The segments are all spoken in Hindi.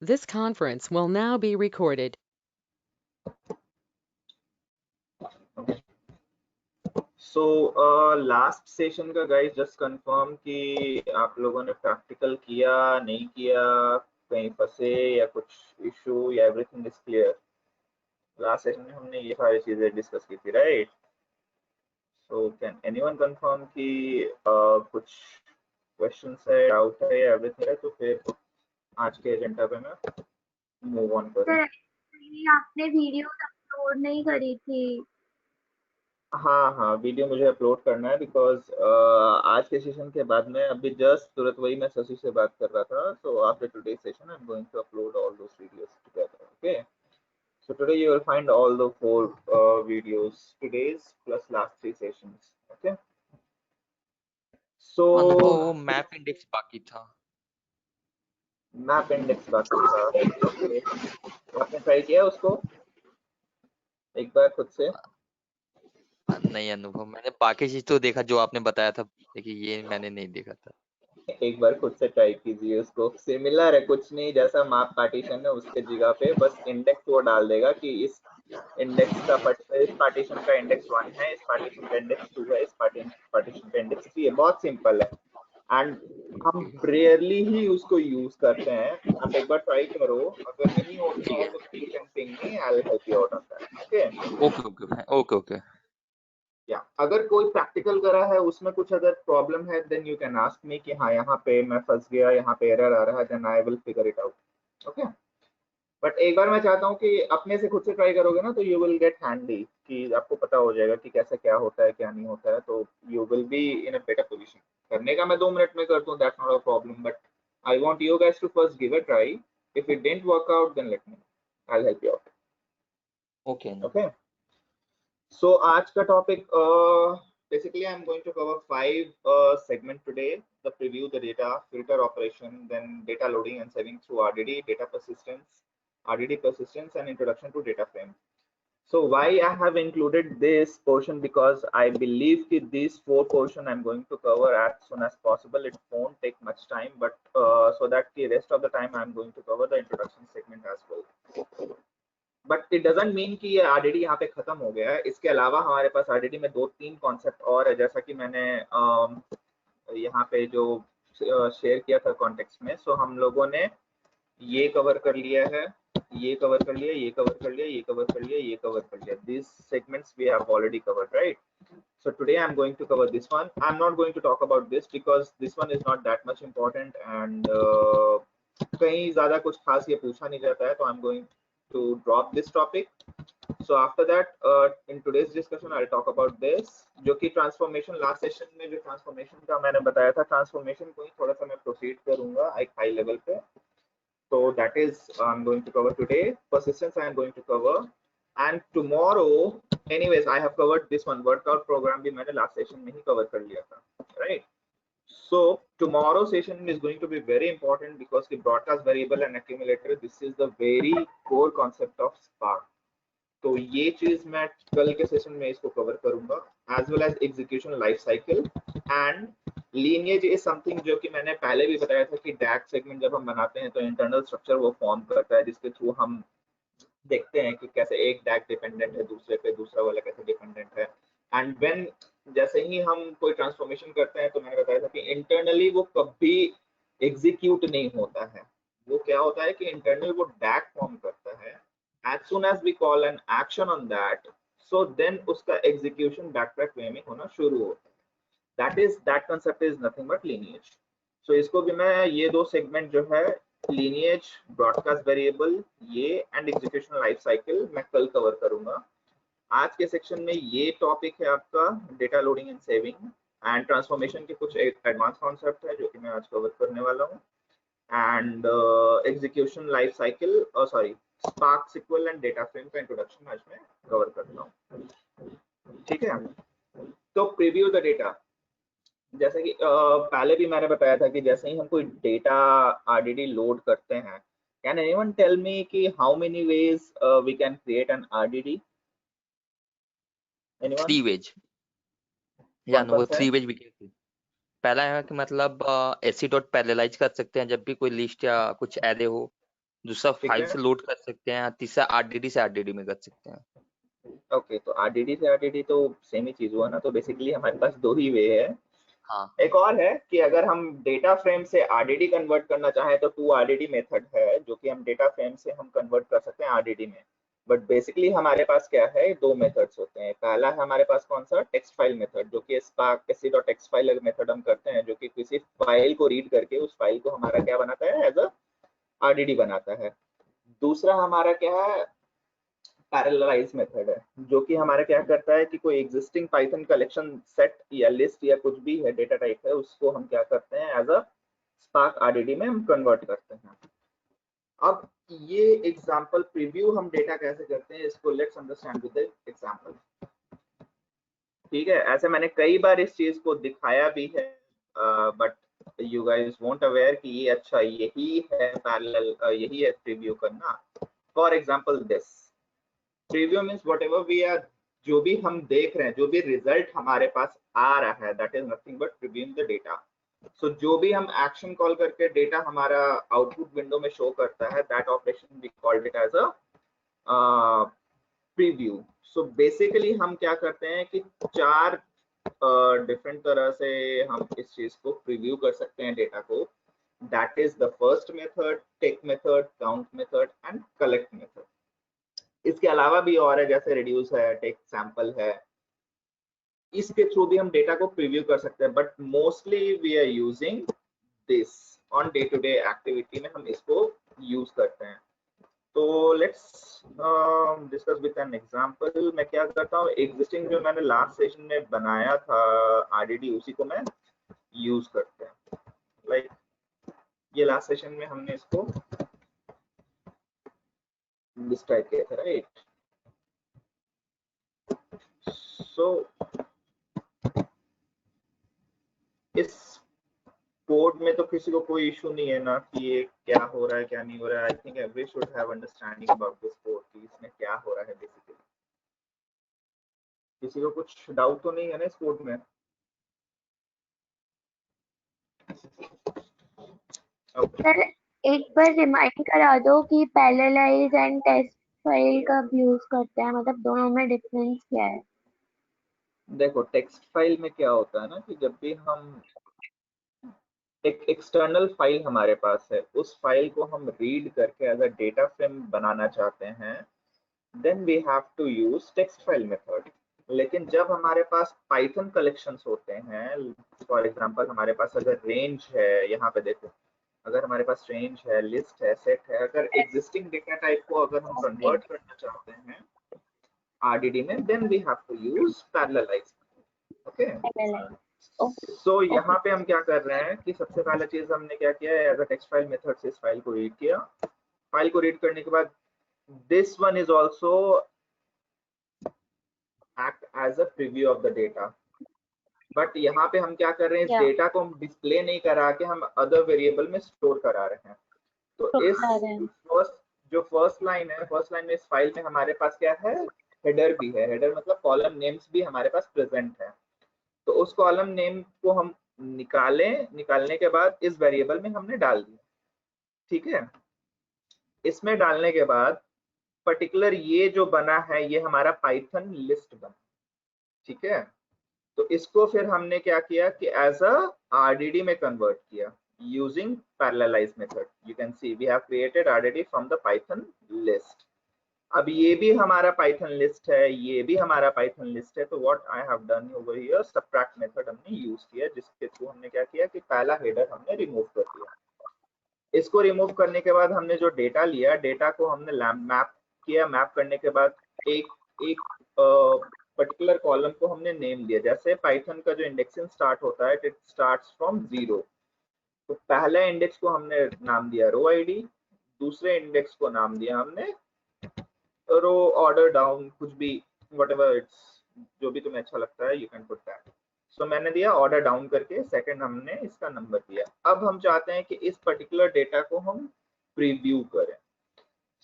This conference will now be recorded. So last session का गाइस जस्ट कंफर्म कि आप लोगों ने प्रैक्टिकल किया नहीं किया, कहीं फंसे या कुछ इशू या everything is clear. Last session में हमने ये सारी चीजें डिस्कस की थी, right? So can anyone confirm कि कुछ क्वेश्चंस है, डाउट है या एवरीथिंग है? तो फिर आज के एजेंडा पे मैं मूव ऑन करूँ। सर, आपने वीडियो अपलोड नहीं करी थी। हाँ हाँ, वीडियो मुझे अपलोड करना है बिकॉज आज के सेशन के बाद में अभी जस्ट तुरंत वही मैं शशि से बात कर रहा था। So after today session I am going to upload all those videos together, okay? So today you will find all the four videos, today's plus last three sessions, okay? So अनुभव वो मैप इंडेक्स बाकी था। मैप इंडेक्स बाकी था, ओके? आपने ट्राई किया उसको एक बार खुद से? नहीं अनुभव, मैंने बाकी चीज तो देखा जो आपने बताया था, लेकिन ये मैंने नहीं देखा था। एक बार खुद से ट्राई कीजिए उसको। सिमिलर है, कुछ नहीं, जैसा मैप पार्टीशन है उसके जगह पे बस इंडेक्स वो डाल देगा कि इस इंडेक्स का इस पार्टीशन का इंडेक्स 1 है, इस पार्टीशन का इंडेक्स 2 है, इस पार्टीशन का इंडेक्स 3 है। बहुत सिंपल है एंड हम रेयरली ही उसको यूज करते हैं। आप एक बार ट्राई करो, अगर नहीं होता है तो you can ping me, I will help you out on that, okay? Okay okay okay okay. या अगर कोई प्रैक्टिकल करा है उसमें कुछ अगर प्रॉब्लम है then you can ask me कि हाँ यहाँ पे मैं फंस गया, यहाँ पे एरर आ रहा है, then I will figure it out, okay? But एक बार मैं चाहता हूँ कि अपने से खुद से ट्राई करोगे ना तो यू विल गेट हैंडी, कि आपको पता हो जाएगा कि कैसे क्या होता है क्या नहीं होता है, तो you will be in a better position. करने का मैं 2 मिनट में कर दूँ, that's not a problem, but I want you guys to first give a try. If it didn't work out then let me, I will help you out, okay okay? So आज का topic, basically I'm going to cover 5 segments today: the preview, the data filter operation, then data loading and saving through RDD, RDD persistence, and introduction to data frame. So why I have included this portion, because I believe that these 4 portions I'm going to cover as soon as possible. It won't take much time, but so that the rest of the time I'm going to cover the introduction segment as well. But it doesn't mean कि ये आरडीडी यहाँ पे खत्म हो गया है। इसके अलावा हमारे पास आरडीडी में 2-3 कॉन्सेप्ट और है, जैसा कि मैंने यहाँ पे जो शेयर किया था कॉन्टेक्स्ट में। सो हम लोगों ने ये कवर कर लिया है, ये कवर कर लिया, ये कवर कर लिया, ये कवर कर लिया, ये कवर कर लिया। This segments we have already covered, right? So today I'm going to cover this one. I'm not going to talk about this because this one is not that much important and कहीं ज़्यादा कुछ खास ये पूछा नहीं जाता है, तो I'm going to drop this topic. So after that, in today's discussion I'll talk about this, जो कि ट्रांसफॉर्मेशन, लास्ट सेशन में जो ट्रांसफॉर्मेशन का मैंने बताया था, ट्रांसफॉर्मेशन को ही थोड़ा सा मैं प्रोसीड करूंगा एक हाई लेवल पे। So that is I'm going to cover today. Persistence I am going to cover, and tomorrow, anyways, I have covered this one. Workout program भी मैंने last session में ही cover कर लिया था, right? So tomorrow session is going to be very important because the broadcast variable and accumulator, this is the very core concept of Spark. तो ये चीज मैं कल के सेशन में इसको कवर करूंगा, as well as execution life cycle and lineage is something जो कि मैंने पहले भी बताया था कि डैग सेगमेंट जब हम बनाते हैं तो इंटरनल स्ट्रक्चर वो फॉर्म करता है, जिसके थ्रू हम देखते हैं कि कैसे एक डैग डिपेंडेंट है दूसरे पे, दूसरा वाला कैसे डिपेंडेंट है। एंड व्हेन जैसे ही हम कोई ट्रांसफॉर्मेशन करते हैं तो मैंने बताया था कि इंटरनली वो कभी एग्जीक्यूट नहीं होता है। वो क्या होता है कि इंटरनल वो डैग फॉर्म करता है, as soon as we call an action on that, so then उसका execution backtrack way में होना शुरू होता है। that concept is nothing but lineage. So इसको भी मैं ये 2 सेगमेंट जो है, lineage, broadcast variable, ये एंड execution life cycle, मैं कल कवर करूंगा। आज के सेक्शन में ये टॉपिक है आपका data loading and saving and transformation के कुछ एडवांस कॉन्सेप्ट है जो कि मैं आज कवर करने वाला हूँ, and execution life cycle, sorry, spark SQL and data frame का इंट्रोडक्शन आज मैं कवर करता हूँ, ठीक है? तो प्रीव्यू द डेटा, जैसे कि पहले भी मैंने बताया था कि जैसे ही हम कोई डेटा आरडीडी लोड करते हैं, कैन एनीवन टेल मी कि how many ways we can create an RDD? Anyone? 3 ways, या वो 3 वेज भी। पहला है कि मतलब एसी डॉट पैरेललाइज कर सकते हैं जब भी कोई लिस्ट या कुछ एरे हो, दूसरा ठीक फाइल है। से लोड कर सकते हैं, तीसरा आरडीडी से आरडीडी में कर सकते हैं। ओके, तो आरडीडी से आरडीडी तो सेम ही चीज हुआ ना, तो बेसिकली हमारे पास दो ही वे है। हाँ एक और है कि अगर हम डेटा फ्रेम से आरडीडी कन्वर्ट करना चाहें तो 2RDD मेथड है, जो कि हम डेटा फ्रेम से हम कन्वर्ट कर सकते हैं आरडीडी में। बट बेसिकली हमारे पास क्या है, दो मेथड्स होते हैं। पहला है हमारे पास कौन सा, टेक्स्ट फाइल मेथड, जो कि स्पार्क टेक्स्ट फाइल मेथड हम करते हैं, जो कि किसी फाइल को रीड करके उस फाइल को हमारा क्या बनाता है, एज अ आरडीडी बनाता है। दूसरा हमारा क्या है, पैरेललाइज मेथड है, जो कि हमारा क्या करता है कि कोई एग्जिस्टिंग पाइथन कलेक्शन सेट या लिस्ट या कुछ भी है डेटा टाइप है, उसको हम क्या करते हैं, एज अ स्पार्क आरडीडी में हम कन्वर्ट करते हैं। अब ये एग्जांपल प्रीव्यू हम डेटा कैसे करते हैं, इसको लेट्स अंडरस्टैंड विद एग्जांपल। ठीक है, ऐसे मैंने कई बार इस चीज को दिखाया भी है, but you guys won't aware कि ये अच्छा यही है पैरेलल, यही है प्रीव्यू करना। For example this preview means whatever we are, जो भी हम देख रहे हैं, जो भी रिजल्ट हमारे पास आ रहा है, that is nothing but previewing the data. So जो भी हम एक्शन कॉल करके डेटा हमारा आउटपुट विंडो में शो करता है, that operation we called it as a preview. So basically हम क्या करते हैं कि चार डिफरेंट तरह से हम इस चीज को प्रीव्यू कर सकते हैं डेटा को। That is the first method, take method, count method and collect method. इसके अलावा भी और है, जैसे रिड्यूस है, टेक सैंपल है, इसके थ्रू भी हम डेटा को प्रीव्यू कर सकते हैं। But mostly we are using this on day to day activity में, हम इसको यूज करते हैं। तो let's discuss with an example. मैं क्या करता हूँ, एग्जिस्टिंग जो मैंने लास्ट सेशन में बनाया था आरडीडी, उसी को मैं यूज करते हैं। लाइक ये लास्ट सेशन में हमने इसको दिस टाइप किया था, राइट। सो इस कोड में तो किसी को कोई इशू नहीं है ना कि ये क्या हो रहा है क्या नहीं हो रहा है। I think every should have understanding about this code कि इसमें क्या हो रहा है बेसिकली। किसी को कुछ डाउट तो नहीं है ना इस कोड में? सर एक बार रिमाइंड करा दो कि पैरेललाइज एंड टेस्ट फाइल कब यूज करते हैं, मतलब दोनों में डिफरेंस क्या है? देखो, टेक्स्ट फाइल में क्या होता है ना कि जब भी हम एक एक्सटर्नल फाइल हमारे पास है, उस फाइल को हम रीड करके एज अ डेटा फ्रेम बनाना चाहते हैं, then we have to use text file method. लेकिन जब हमारे पास पाइथन कलेक्शंस होते हैं, फॉर एग्जांपल हमारे पास अगर रेंज है, यहाँ पे देखो, अगर हमारे पास रेंज है, लिस्ट है, सेट है, अगर एग्जिस्टिंग डेटा टाइप को अगर हम कन्वर्ट करना चाहते हैं आरडीडी में, then we have to use parallelize. Okay, parallelize. So यहाँ पे हम क्या कर रहे हैं कि सबसे पहला चीज हमने क्या किया है, as a text file method से इस फाइल को रीड किया। फाइल को रीड करने के बाद this one is also act as a preview of the data. But यहाँ पे हम क्या कर रहे हैं, इस डेटा को हम डिस्प्ले नहीं करा के हम अदर वेरिएबल में स्टोर करा रहे हैं। तो इस फर्स्ट लाइन है, फर्स्ट लाइन में इस फाइल में हमारे पास क्या है, हेडर भी है। हेडर मतलब कॉलम नेम्स भी हमारे पास प्रेजेंट है। तो उस कॉलम नेम को हम निकालने के बाद इस वेरिएबल में हमने डाल दिया। ठीक है, इसमें डालने के बाद पर्टिकुलर ये जो बना है, ये हमारा पाइथन लिस्ट बना। ठीक है, तो इसको फिर हमने क्या किया कि एज अ आरडीडी में कन्वर्ट किया using parallelize method. You can see we have created RDD from the Python list. अब ये भी हमारा पाइथन लिस्ट है, ये भी हमारा पाइथन लिस्ट है। तो what I have done over here, subtract method हमने यूज किया, जिसके थ्रू हमने क्या किया कि पहला हेडर हमने रिमूव कर दिया। इसको रिमूव करने के बाद हमने जो डेटा लिया, डेटा को हमने मैप किया। मैप करने के बाद एक एक पर्टिकुलर कॉलम को हमने नेम दिया। जैसे पाइथन का जो इंडेक्सिंग स्टार्ट होता है, इट स्टार्ट्स फ्रॉम 0। तो पहले इंडेक्स को हमने नाम दिया रो आईडी, दूसरे इंडेक्स को नाम दिया हमने रो ऑर्डर डाउन, कुछ भी, व्हाटएवर इट्स, जो भी तुम्हें अच्छा लगता है, यू कैन पुट दैट। सो मैंने दिया ऑर्डर डाउन करके, सेकंड हमने इसका नंबर दिया। अब हम चाहते हैं कि इस पर्टिकुलर डेटा को हम प्रीव्यू करें।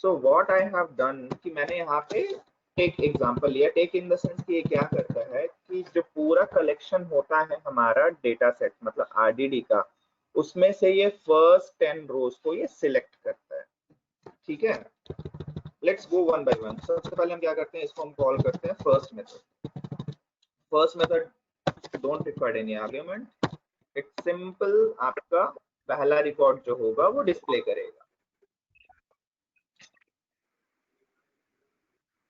सो व्हाट आई हैव डन कि मैंने यहाँ पे एक एग्जांपल लिया। टेक इन द सेंस कि ये क्या करता है कि जो पूरा कलेक्शन होता है हमारा डेटा सेट मतलब आरडीडी का, उसमें से ये फर्स्ट 10 रोज को ये सिलेक्ट करता है। ठीक है, let's go one by one. सबसे पहले हम क्या करते हैं, इसको हम कॉल करते हैं first method. First method don't require any argument, it's simple. आपका पहला रिकॉर्ड जो होगा वो डिस्प्ले करेगा।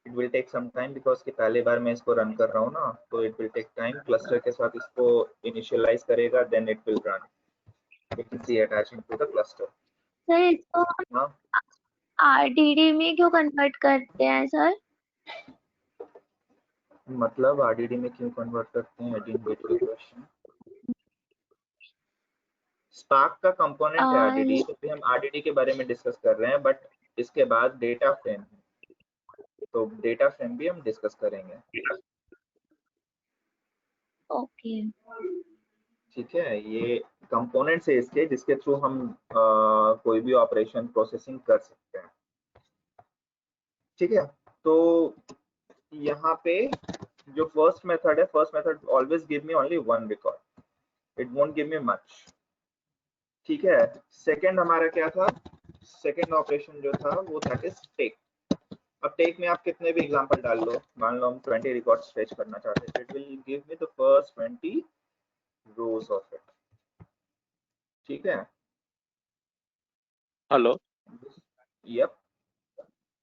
It will take some time because कि पहली बार मैं इसको रन कर रहा हूँ ना, तो it will take time. Cluster के साथ इसको इनिशियलाइज करेगा, then it will run. You can see attaching to the cluster. Sir इसको हाँ, आरडीडी में क्यों कन्वर्ट करते हैं सर? मतलब आरडीडी में क्यों कन्वर्ट करते हैं? I didn't get your question. Spark का कंपोनेंट है आरडीडी, तो फिर हम आरडीडी के बारे में डिस्कस कर रहे हैं, बट इसके बाद डेटा फ्रेम है, तो डेटा फ्रेम भी हम डिस्कस करेंगे। ओके ठीक है, ये कंपोनेंट्स है इसके, जिसके थ्रू हम कोई भी ऑपरेशन प्रोसेसिंग कर सकते हैं। ठीक है, तो यहाँ पे जो फर्स्ट मेथड है, first method always give me only one record, it won't give me much. ठीक है, सेकंड हमारा क्या था? सेकंड ऑपरेशन जो था वो दैट इज टेक। अब टेक में आप कितने भी एग्जांपल डाल लो, मान लो हम 20 रिकॉर्ड्स फेच करना चाहते हैं, it will give me the first 20 rose of it. ठीक है, हेलो, यप।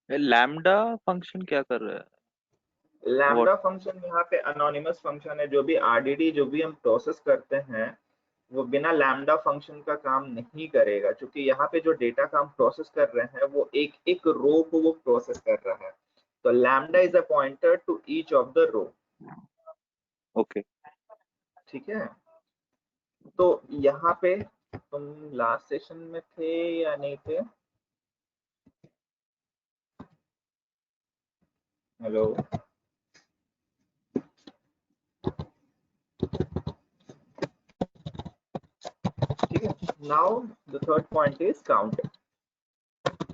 लैम्डा फंक्शन क्या कर रहा है? लैम्डा फंक्शन यहाँ पे अनोनिमस फंक्शन है। जो भी आरडीडी जो भी हम प्रोसेस करते हैं वो बिना लैम्डा फंक्शन का काम नहीं करेगा, क्योंकि यहाँ पे जो डेटा का हम प्रोसेस कर रहे हैं वो एक एक रो को वो प्रोसेस कर रहा है। तो lambda is a pointer to each of the row. Okay, ठीक है, तो यहाँ पे तुम लास्ट सेशन में थे या नहीं थे? हेलो, ठीक है। Now the third point is count.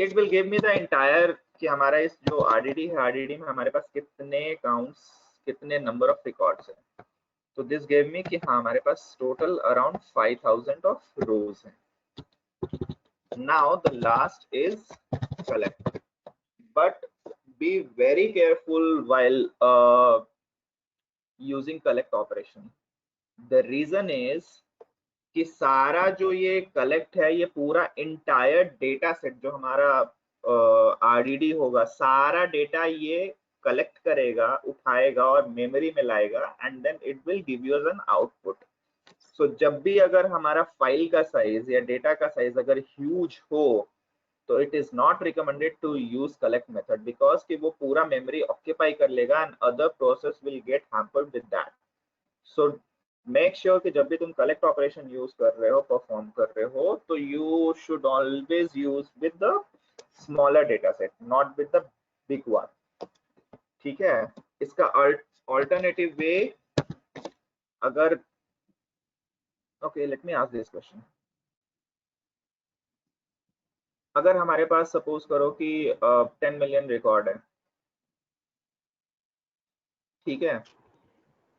It will give me the entire कि हमारा इस जो आरडीडी है, आरडीडी में हमारे पास कितने काउंट्स, कितने नंबर ऑफ रिकॉर्ड्स हैं। तो दिस गिव मी कि हाँ हमारे पास टोटल अराउंड 5000 ऑफ रोज हैं। Now the last is collect, but be very careful while using collect operation. The reason is कि सारा जो ये कलेक्ट है, ये पूरा इंटायर डेटा सेट जो हमारा आरडीडी होगा, सारा डेटा ये कलेक्ट करेगा, उठाएगा और मेमोरी में लाएगा, and then it will give you an output. So जब भी अगर हमारा फाइल का साइज या डेटा का साइज अगर ह्यूज हो, तो it is not recommended to use collect method, because कि वो पूरा मेमोरी ऑक्यूपाई कर लेगा and other process will get hampered with that. So make sure कि जब भी तुम कलेक्ट ऑपरेशन यूज कर रहे हो, परफॉर्म कर रहे हो, तो you should always use with the smaller data set, not with the big one. ठीक है, इसका अल्टरनेटिव वे अगर, okay let me ask this question. अगर हमारे पास सपोज करो कि 10 मिलियन रिकॉर्ड है, ठीक है,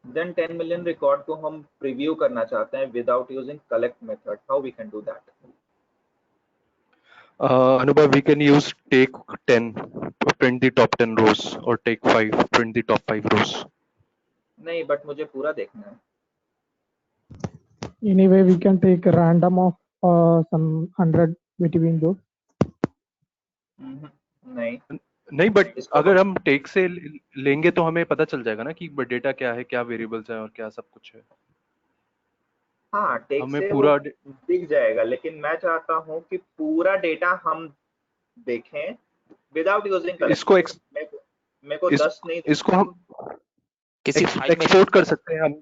देन 10 मिलियन रिकॉर्ड को हम प्रीव्यू करना चाहते हैं without using collect method, how we can do that? Anubhav, we can use take 10, print the top 10 rows, or take 5, print the top 5 rows. नहीं, बट मुझे पूरा देखना है। Anyway, we can take a random of some 100 between those. नहीं नहीं, बट इसको अगर हम टेक से लेंगे तो हमें पता चल जाएगा ना कि डेटा क्या है, क्या वेरिएबल्स हैं और क्या सब कुछ है। हाँ, टेक हमें से पूरा वो दिख जाएगा, लेकिन मैं चाहता हूँ कि पूरा डेटा हम देखें विदाउट यूजिंग कलेक्ट। इसको मेरे को 10 नहीं, इसको हम किसी फाइल में एक्सपोर्ट कर सकते हैं हम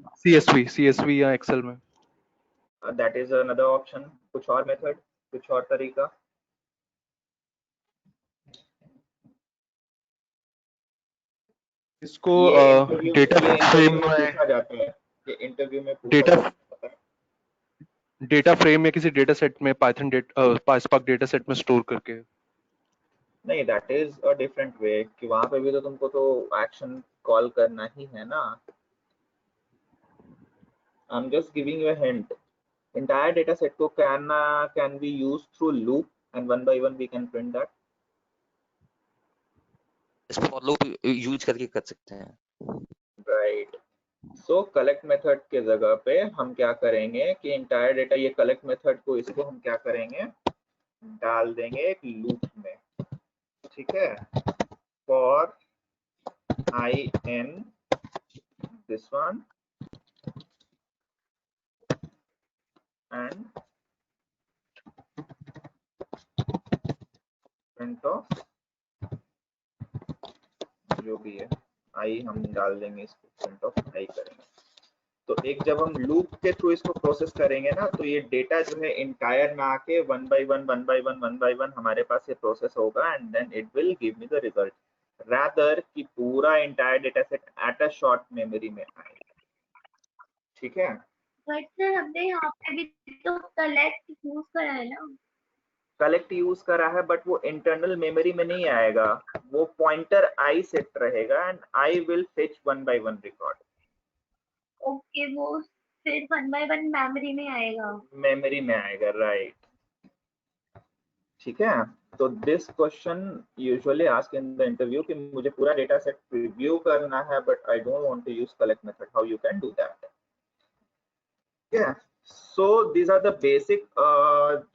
सीएसवी या एक्सेल में। That is another option. कुछ और मेथड, कुछ और तरीका? इसको ये डेटा फ्रेम में में पूछा जाता है, ये इंटरव्यू में पूछा डेटा जाता है। डेटा फ्रेम या किसी डेटा सेट में पाइथन स्पार्क डेटा सेट में स्टोर करके। नहीं, that is a different way कि वहां पे भी तो तुमको तो एक्शन कॉल करना ही है ना। आई am just giving you a hint. entire data set को can we use through loop and one by one we can print that? इस फॉर लूप यूज करके कर सकते हैं। राइट। सो कलेक्ट मेथड के जगह पे हम क्या करेंगे कि इंटायर डेटा, ये कलेक्ट मेथड को इसको हम क्या करेंगे, डाल देंगे एक लूप में, ठीक है, for I in this one and print of जो भी है आई, हम डाल देंगे इसको, प्रिंट ऑफ आई करेंगे। तो एक जब हम लूप के थ्रू इसको प्रोसेस करेंगे ना, तो ये डेटा जो है इंटायर में आके वन बाय वन हमारे पास ये प्रोसेस होगा and then it will give me the result, rather कि पूरा entire data set at a short memory में आएगा, ठीक है। बट सर हमने यहाँ पे भी तो कलेक्ट यूज करा है ना। कलेक्ट यूज करा है बट वो इंटरनल मेमोरी में नहीं आएगा, वो पॉइंटर आई सेट रहेगा and I will fetch one by one record. Okay, वो फिर 1 by 1 मेमोरी में आएगा। मेमोरी में आएगा, राइट, ठीक है। तो this question usually ask in the interview कि मुझे पूरा डेटा सेट प्रीव्यू करना है but I don't want to use collect method, how you can do that, ठीक है। So these are the basic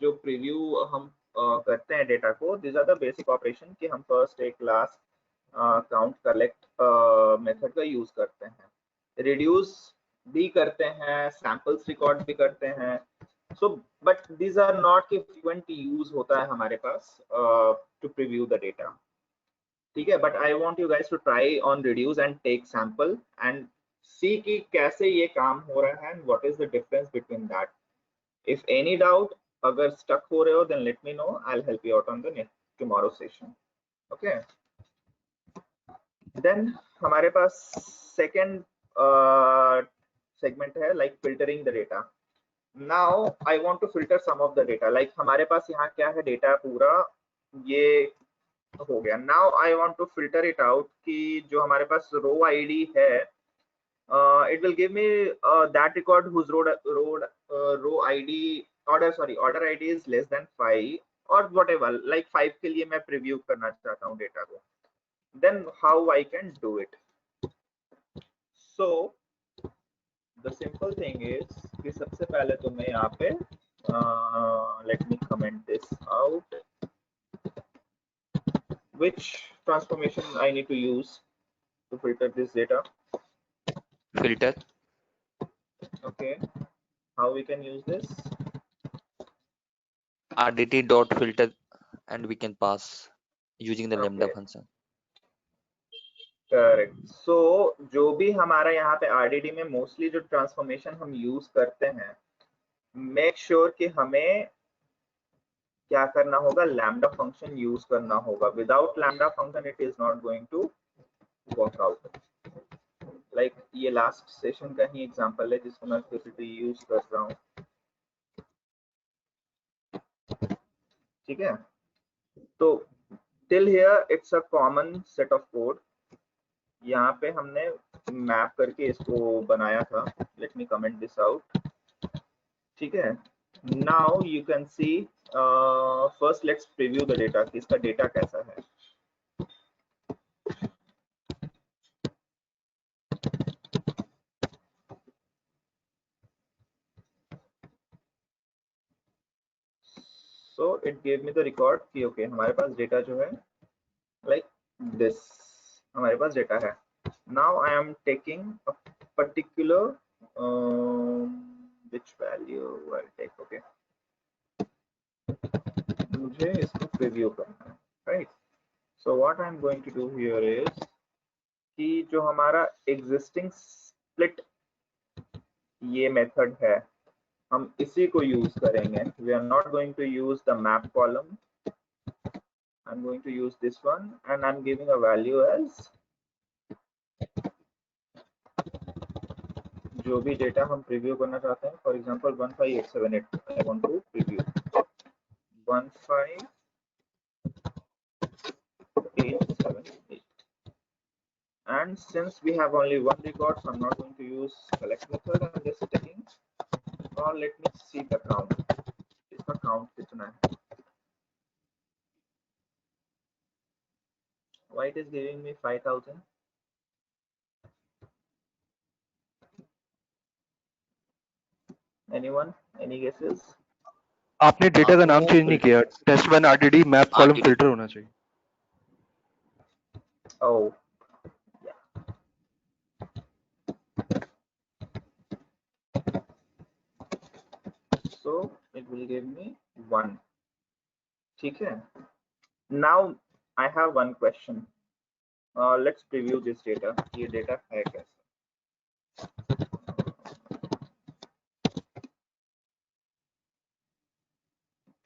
जो प्रीव्यू हम करते हैं डेटा को, these are the basic operation कि हम फर्स्ट एक क्लास काउंट कलेक्ट मेथड का यूज करते हैं, रिड्यूस भी करते हैं, सैंपल्स रिकॉर्ड भी करते हैं। So but these are not कि फ्रीक्वेंट यूज होता है हमारे पास टू प्रीव्यू द डेटा, ठीक है। But I want you guys to try on reduce and take sample and see कि कैसे ये काम हो रहा है and what is the difference between that. If any doubt, अगर स्टक हो रहे हो then let me know, I will help you out on the next tomorrow session, okay. Then हमारे पास सेकंड सेगमेंट है like filtering the data. Now I want to filter some of the data, like हमारे पास यहाँ क्या है, डेटा पूरा ये हो गया। Now I want to filter it out कि जो हमारे पास रो आईडी है, it will give me that record whose row id order id is less than 5 or whatever, like 5 के लिए मैं प्रीव्यू करना चाहता हूँ डेटा को, then how I can do it। so the simple thing is कि सबसे पहले तो मैं यहाँ पे let me comment this out, which transformation I need to use to filter this data, filter, okay, how we can use this, rdt dot filter and we can pass using the lambda Okay. function। Correct. So जो भी हमारा यहाँ पे आरडीडी में मोस्टली जो ट्रांसफॉर्मेशन हम यूज करते हैं, मेक श्योर कि हमें क्या करना होगा, लैम्डा फंक्शन यूज करना होगा। Without lambda function it is not going to work out. Like ये लास्ट सेशन का ही एग्जांपल है जिसको मैं फिर से यूज कर रहा हूँ, ठीक है। तो till here it's a common set of code, यहाँ पे हमने मैप करके इसको बनाया था। Let me comment this out, ठीक है। Now you can C, first let's preview the data कि इसका डेटा कैसा है। So it give me the record कि ओके हमारे पास डेटा जो है लाइक दिस, हमारे पास डेटा है। Now I am taking a particular which value I'll take, okay, मुझे इसको प्रीव्यू करना है, right. So what I am going to do here is कि जो हमारा एग्जिस्टिंग स्प्लिट ये मेथड है, हम इसी को यूज करेंगे। We are not going to use the map column, I am going to use this one and I am giving a value as जो भी डेटा हम प्रीव्यू करना चाहते हैं। For example 15878 I want to preview 15878, and since we have only one record, so I'm not going to use select method, I'm just taking, or let me see the count, इसका count कितना है, Why it is giving me 5000? Anyone? Any guesses? आपने डेटा का नाम वो चेंज नहीं किया, test one RDD map column RDD filter होना चाहिए। Oh, so it will give me 1. ठीक है. Now I have one question. Let's preview this data. ये data है कैसा?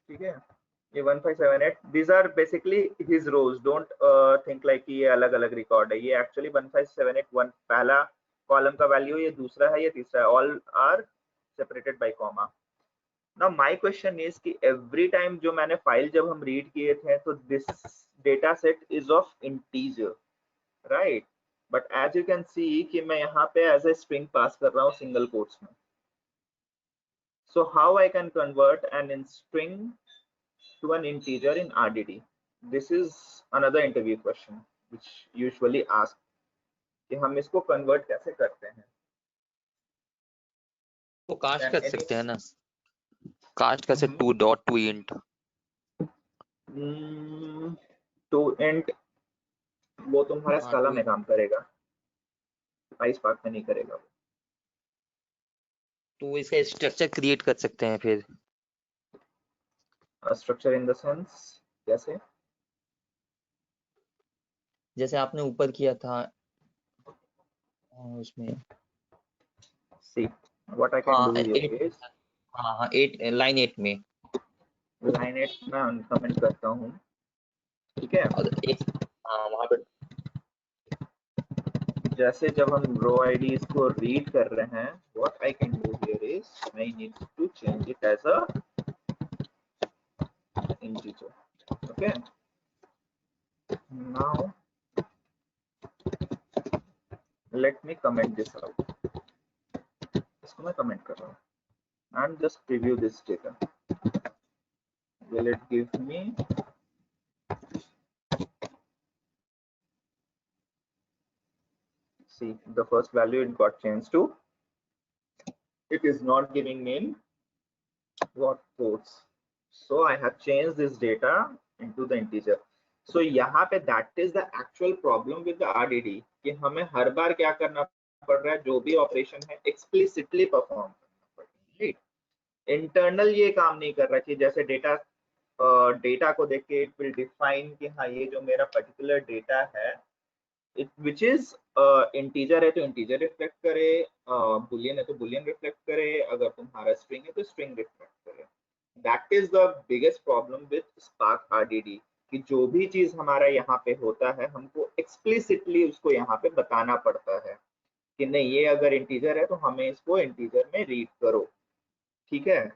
ठीक है. ये 1578. These are basically his rows. Don't think like कि ये अलग अलग रिकॉर्ड है. ये actually 15781 पहला कॉलम का वैल्यू, ये दूसरा है, ये तीसरा है. All are separated by comma. Now my question is कि every time जो मैंने फाइल जब हम रीड किए थे तो this data set is of integer, right? But as you can see कि मैं यहाँ पे as a string pass कर रहा हूँ single quotes में. So how I can convert an string to an integer in RDD? This is another interview question which usually asked कि हम इसको convert कैसे करते हैं? तो कास्ट Can कर any- सकते हैं ना, कास्ट कैसे Mhm. To dot to int To int वो तुम्हारा हाँ, स्काला to में काम करेगा, PySpark में नहीं करेगा वो. तो इसका स्ट्रक्चर क्रिएट कर सकते हैं फिर। स्ट्रक्चर इन द सेंस कैसे? जैसे आपने ऊपर किया था उसमें। See what I can हाँ do here is हाँ 8 लाइन 8 में लाइन 8 में कमेंट करता हूँ. ठीक है. और एक वहाँ पे जैसे जब हम रो आईडीज को रीड कर रहे हैं, what I can do here is I need to change it as a integer. Okay. Now let me comment this out. इसको मैं कमेंट कर रहा हूँ and just preview this data. Will it give me see the first value it got changed to? It is not giving me in what quotes. So I have changed this data into the integer. So यहाँ पे that is the actual problem with the RDD कि हमें हर बार क्या करना पड़ रहा है, जो भी ऑपरेशन है explicitly perform करना पड़ रहा है. इंटरनल ये काम नहीं कर रहा कि जैसे डेटा को देख के it will define कि हाँ ये जो मेरा particular data है which is इंटीजर है तो इंटीजर रिफ्लेक्ट करे, बुलियन है तो बुलियन रिफ्लेक्ट करे, अगर तुम्हारा स्ट्रिंग है तो स्ट्रिंग रिफ्लेक्ट करे. That is the biggest problem with spark RDD कि जो भी चीज हमारा यहाँ पे होता है हमको एक्सप्लिसिटली उसको यहाँ पे बताना पड़ता है कि नहीं ये अगर इंटीजर है तो हमें इसको इंटीजर में रीड करो. ठीक है.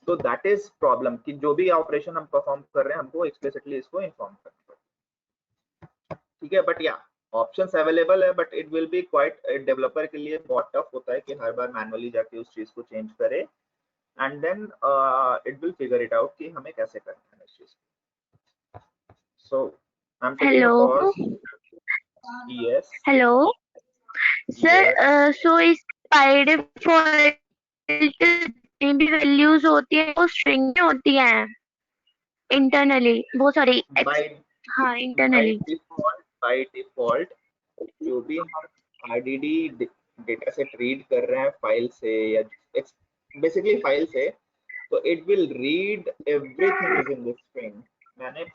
तो दैट इज प्रॉब्लम कि जो भी ऑपरेशन हम परफॉर्म कर रहे हैं हमको एक्सप्लिसिटली इसको इन्फॉर्म करना पड़ता है. ठीक है. बट या ऑप्शंस अवेलेबल है, but it will be quite developer के लिए बहुत टफ होता है कि हर बार मैनुअली जाके उस चीज को चेंज करे and then it will figure it out कि हमें कैसे करना है इस चीज को. So I am taking a pause. Yes hello sir. So इस बाय डिफॉल्ट जितनी भी वैल्यूज होती है वो स्ट्रिंग में होती हैं इंटरनली, वो सॉरी हाँ इंटरनली. बाय डिफॉल्ट जो भी हम आरडीडी डेटा सेट रीड कर रहे हैं फाइल से या बेसिकली फाइल से, तो it will read everything is in this string. मैंने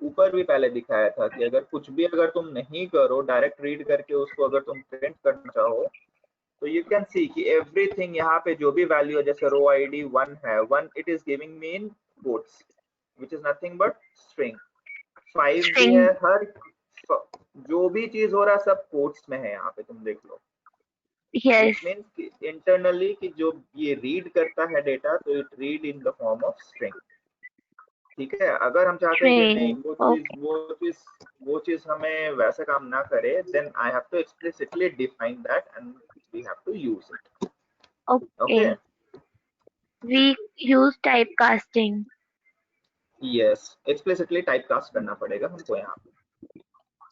ऊपर भी पहले दिखाया था कि अगर कुछ भी अगर तुम नहीं करो, डायरेक्ट रीड करके उसको अगर तुम प्रिंट करना चाहो तो यू कैन सी कि एवरीथिंग यहाँ पे जो भी वैल्यू है, जैसे रो आईडी 1 है, 1 it is giving me in quotes which is nothing but string. 5 भी है, हर जो भी चीज हो रहा है सब कोट्स में है यहाँ पे, तुम देख लो. यस मींस इंटरनली कि जो ये रीड करता है डेटा तो it read in the form of string. ठीक है. अगर हम चाहते हैं कि नहीं वो चीज हमें वैसा काम ना करे, then I have to explicitly define that and we have to use it. Okay. We use type casting. Yes, explicitly type cast करना पड़ेगा हमको यहाँ पे.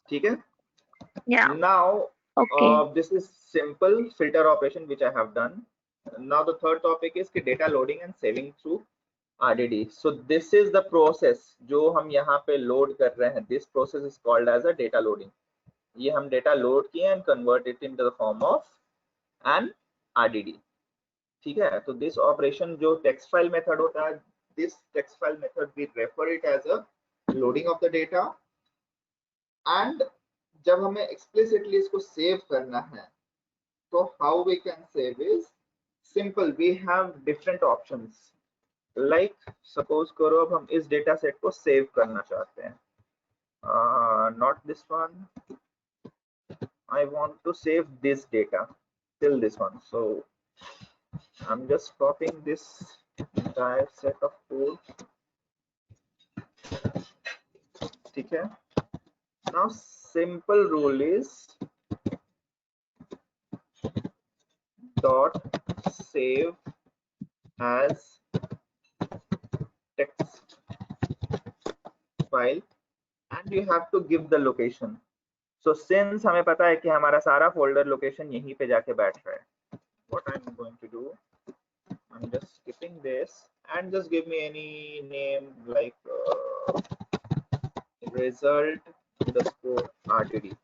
ठीक है. Yeah. Now Okay. this is simple filter operation which I have done. Now the third topic is कि data loading and saving through RDD. So this is the process जो हम यहाँ पे load कर रहे हैं. This process is called as a data loading. ये हम data load किए and convert it into the form of an RDD. ठीक है. तो this operation जो text file method होता है, this text file method we refer it as a loading of the data. And जब हमें explicitly इसको save करना है, तो how we can save is simple. We have different options. Like suppose करो अब हम इस data set को save करना चाहते हैं. Not this one. I want to save this data till this one. So I'm just copying this entire set of code. ठीक है. Now simple rule is dot save as text file and you have to give the location. So since हमें पता है कि हमारा सारा folder location यहीं पे जाके बैठ रहा है, what I'm going to do, I'm just skipping this and just give me any name like result underscore RTD.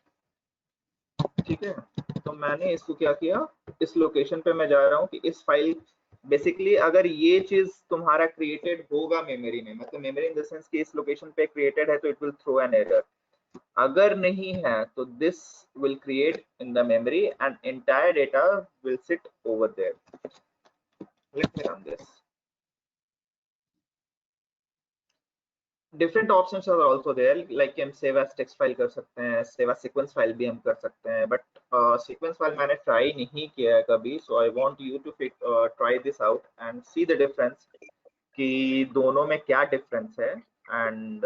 ठीक है. तो मैंने इसको क्या किया, इस लोकेशन पे मैं जा रहा हूँ कि इस फाइल बेसिकली अगर ये चीज तुम्हारा क्रिएटेड होगा मेमोरी में, मतलब मेमोरी इन द सेंस कि इस लोकेशन पे क्रिएटेड है तो it will throw an error. अगर नहीं है तो this will create in the memory and entire data will sit over there. Let me run this. Different options are also there, like हम सेव एज टेक्स्ट फाइल कर सकते हैं, सेव एज सीक्वेंस फाइल भी हम कर सकते हैं, बट सीक्वेंस फाइल मैंने ट्राई नहीं किया है कभी. So I want you to try this out and see the difference कि दोनों में क्या डिफरेंस है. एंड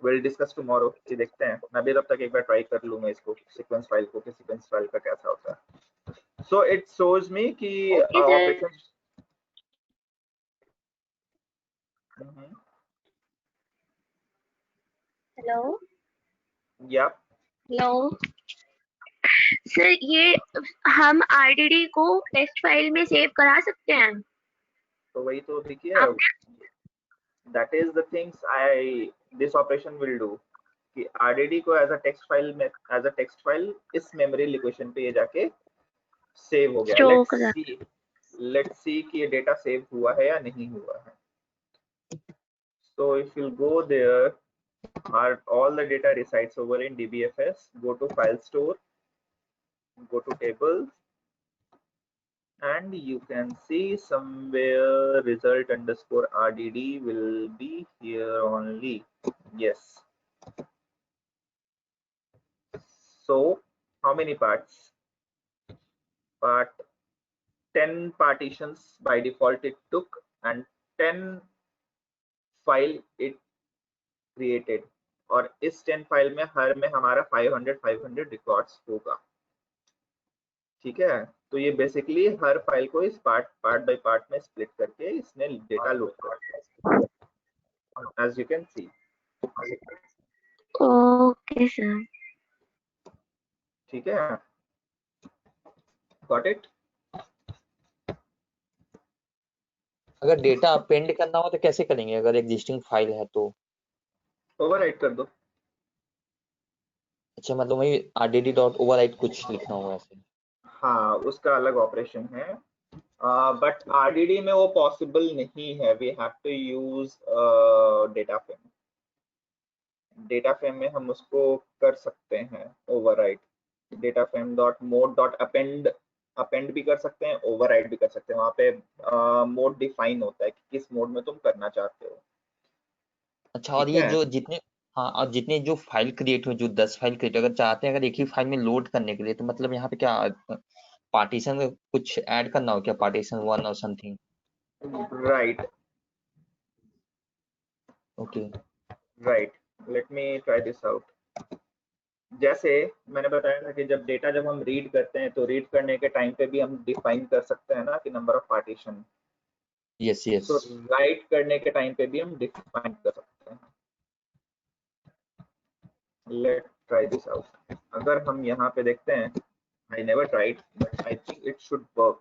विल डिस्कस टुमारो कि देखते हैं. मैं भी तब तक एक बार ट्राई कर लूंगा इसको सीक्वेंस फाइल को कि सीक्वेंस फाइल का कैसा होता है. सो इट शोज मी कि ऑपरेशन. हेलो. या हेलो सर, ये हम RDD को टेक्स्ट फाइल में सेव करा सकते हैं? तो वही तो देखिए, that is the things this operation will do कि RDD को as a text file इस memory location पे ये जाके save हो गया. Let's see कि ये data save हुआ है या नहीं हुआ है. So if you go there, all the data resides over in DBFS. Go to file store, go to tables, and you can see somewhere result underscore RDD will be here only. Yes. So how many parts? Part 10 partitions by default it took and 10 file it created. और इस 10 फाइल में हर में हमारा 500 रिकॉर्ड्स होगा. ठीक है. तो ये बेसिकली हर फाइल को इस पार्ट बाय पार्ट में स्प्लिट करके इसने डेटा लोड कर, as you can see. Okay sir. ठीक है. Got it. अगर डेटा अपेंड करना हो तो कैसे करेंगे अगर एग्जिस्टिंग फाइल है तो? ओवरराइट कर दो. अच्छा, मतलब वही rdd.overwrite कुछ लिखना होगा ऐसे? हाँ, उसका अलग ऑपरेशन है, बट RDD में वो पॉसिबल नहीं है. We have to use data frame. Data frame में हम उसको कर सकते हैं overwrite. Data frame dot mode dot append भी कर सकते हैं, ओवरराइट भी कर सकते हैं. वहाँ पे मोड डिफाइन होता है कि किस मोड में तुम करना चाहते हो. अच्छा, और ये जो जितने और जितने जो फाइल क्रिएट हुए, जो 10 फाइल क्रिएट अगर चाहते हैं अगर एक ही फाइल में लोड करने के लिए, तो मतलब यहाँ पे क्या पार्टीशन कुछ ऐड करना हो क्या? पार्टीशन 1 और something? Right. Okay. Right. Let me try this out. जैसे मैंने बताया था कि जब हम रीड करते हैं तो रीड करने के टाइम पे भी हम डिफाइन कर सकते हैं ना कि number of partition. Yes yes. तो राइट करने के टाइम पे भी हम डिफाइन कर सकते हैं. Late try this out. अगर हम यहाँ पे देखते हैं, I never tried but I think it should work.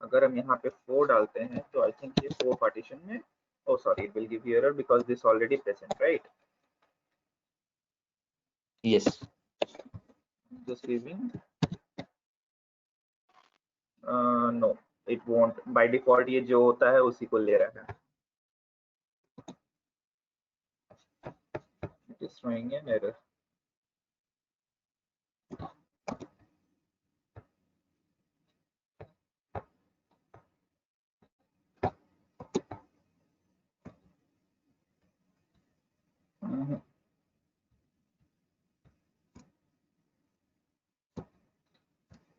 अगर हम यहाँ पे 4 डालते हैं तो आई थिंक ये 4 पार्टीशन में, oh sorry, it will give you error because this already present, right? Yes. Just leaving. No, it won't. By default ये जो होता है उसी को ले रहा है। It is showing an error.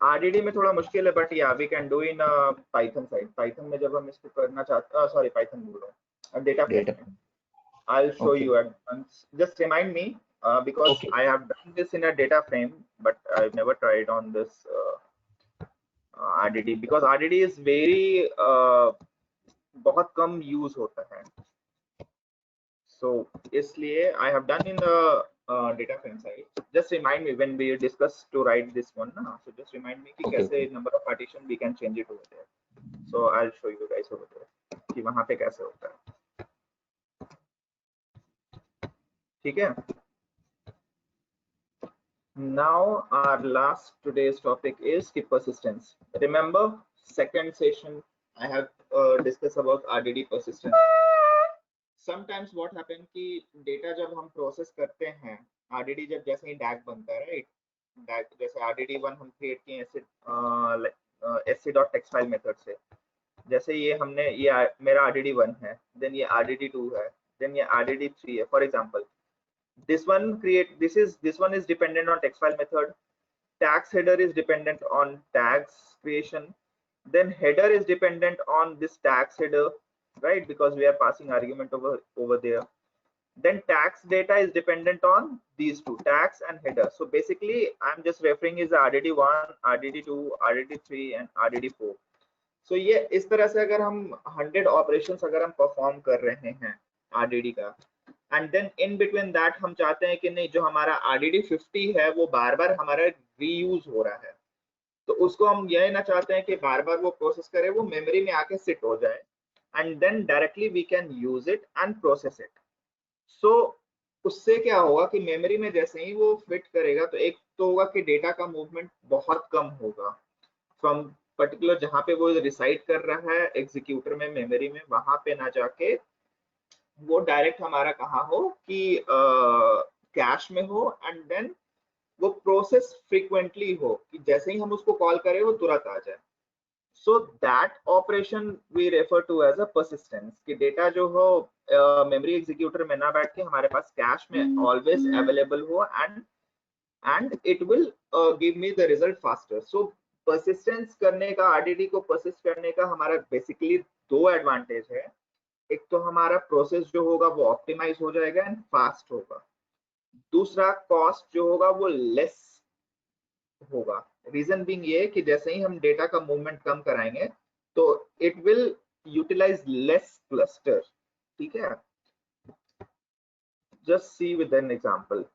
RDD में थोड़ा मुश्किल है, बट या we can do in Python side. Python में जब हम इसको करना चाहते, सॉरी पाइथन बोल रहा हूँ, data frame. I'll show Okay. you at once. Just remind me because Okay. I have done this in a data frame, but I've never tried on this RDD because RDD is very बहुत कम यूज होता है। So इसलिए I have done in the data frame side. Just remind me when we discuss to write this one ना, so just remind me कि Okay, कैसे okay. number of partition we can change it over there. So I'll show you guys over there कि वहाँ पे कैसे होता है। ठीक है। Now our last today's topic is skip persistence. Remember second session I have discussed about RDD persistence. Sometimes what happen कि data जब हम process करते हैं, RDD जब जैसे ही DAG बनता है, right? DAG जैसे RDD1 हम create किए sc.text file method से। जैसे ये हमने ये मेरा RDD1 है, then ये RDD2 है, then ये RDD3 है, for example. This one is dependent on text file method. Tags header is dependent on tags creation. Then header is dependent on this tags header, right? Because we are passing argument over there. Then tags data is dependent on these two, tags and header. So basically I'm just referring is RDD1, RDD2, RDD3 and RDD4. So ये इस तरह से अगर हम 100 operations अगर हम perform कर रहे हैं RDD का, and then in between that हम चाहते हैं कि नहीं जो हमारा RDD 50 है वो बार बार हमारा रीयूज हो रहा है, तो उसको हम यह ना चाहते हैं कि बार बार वो प्रोसेस करे, वो मेमोरी में आके सिट हो जाए and then directly we can use it and process it. So उससे क्या होगा कि मेमोरी में जैसे ही वो फिट करेगा तो एक तो होगा कि डेटा का मूवमेंट बहुत कम होगा फ्रॉम पर्टिकुलर जहां पे वो रिसाइड कर रहा है एग्जीक्यूटर में मेमोरी में, वहां पे ना जाके वो डायरेक्ट हमारा कहाँ हो कि कैश में हो, एंड देन वो प्रोसेस फ्रीक्वेंटली हो कि जैसे ही हम उसको कॉल करें वो तुरंत आ जाए। So that operation we refer to as a persistence कि डेटा जो हो मेमोरी एग्जीक्यूटर में ना बैठ के हमारे पास कैश में ऑलवेज अवेलेबल हो and it will give me the result faster. So persistence करने का, RDD को परसिस्ट करने का हमारा बेसिकली 2 एडवांटेज है। एक तो हमारा प्रोसेस जो होगा वो ऑप्टिमाइज हो जाएगा एंड फास्ट होगा, दूसरा कॉस्ट जो होगा वो लेस होगा। रीजन बीइंग ये कि जैसे ही हम डेटा का मूवमेंट कम कराएंगे तो it will utilize less cluster. ठीक है, just see with an example.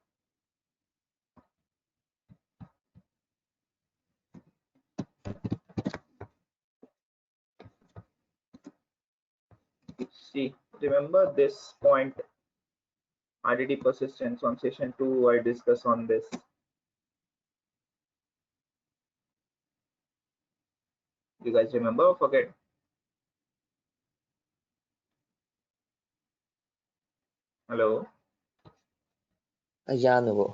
See, remember this point RDD persistence on session 2 I discussed on this. You guys remember or forget? Hello? Yeah, no.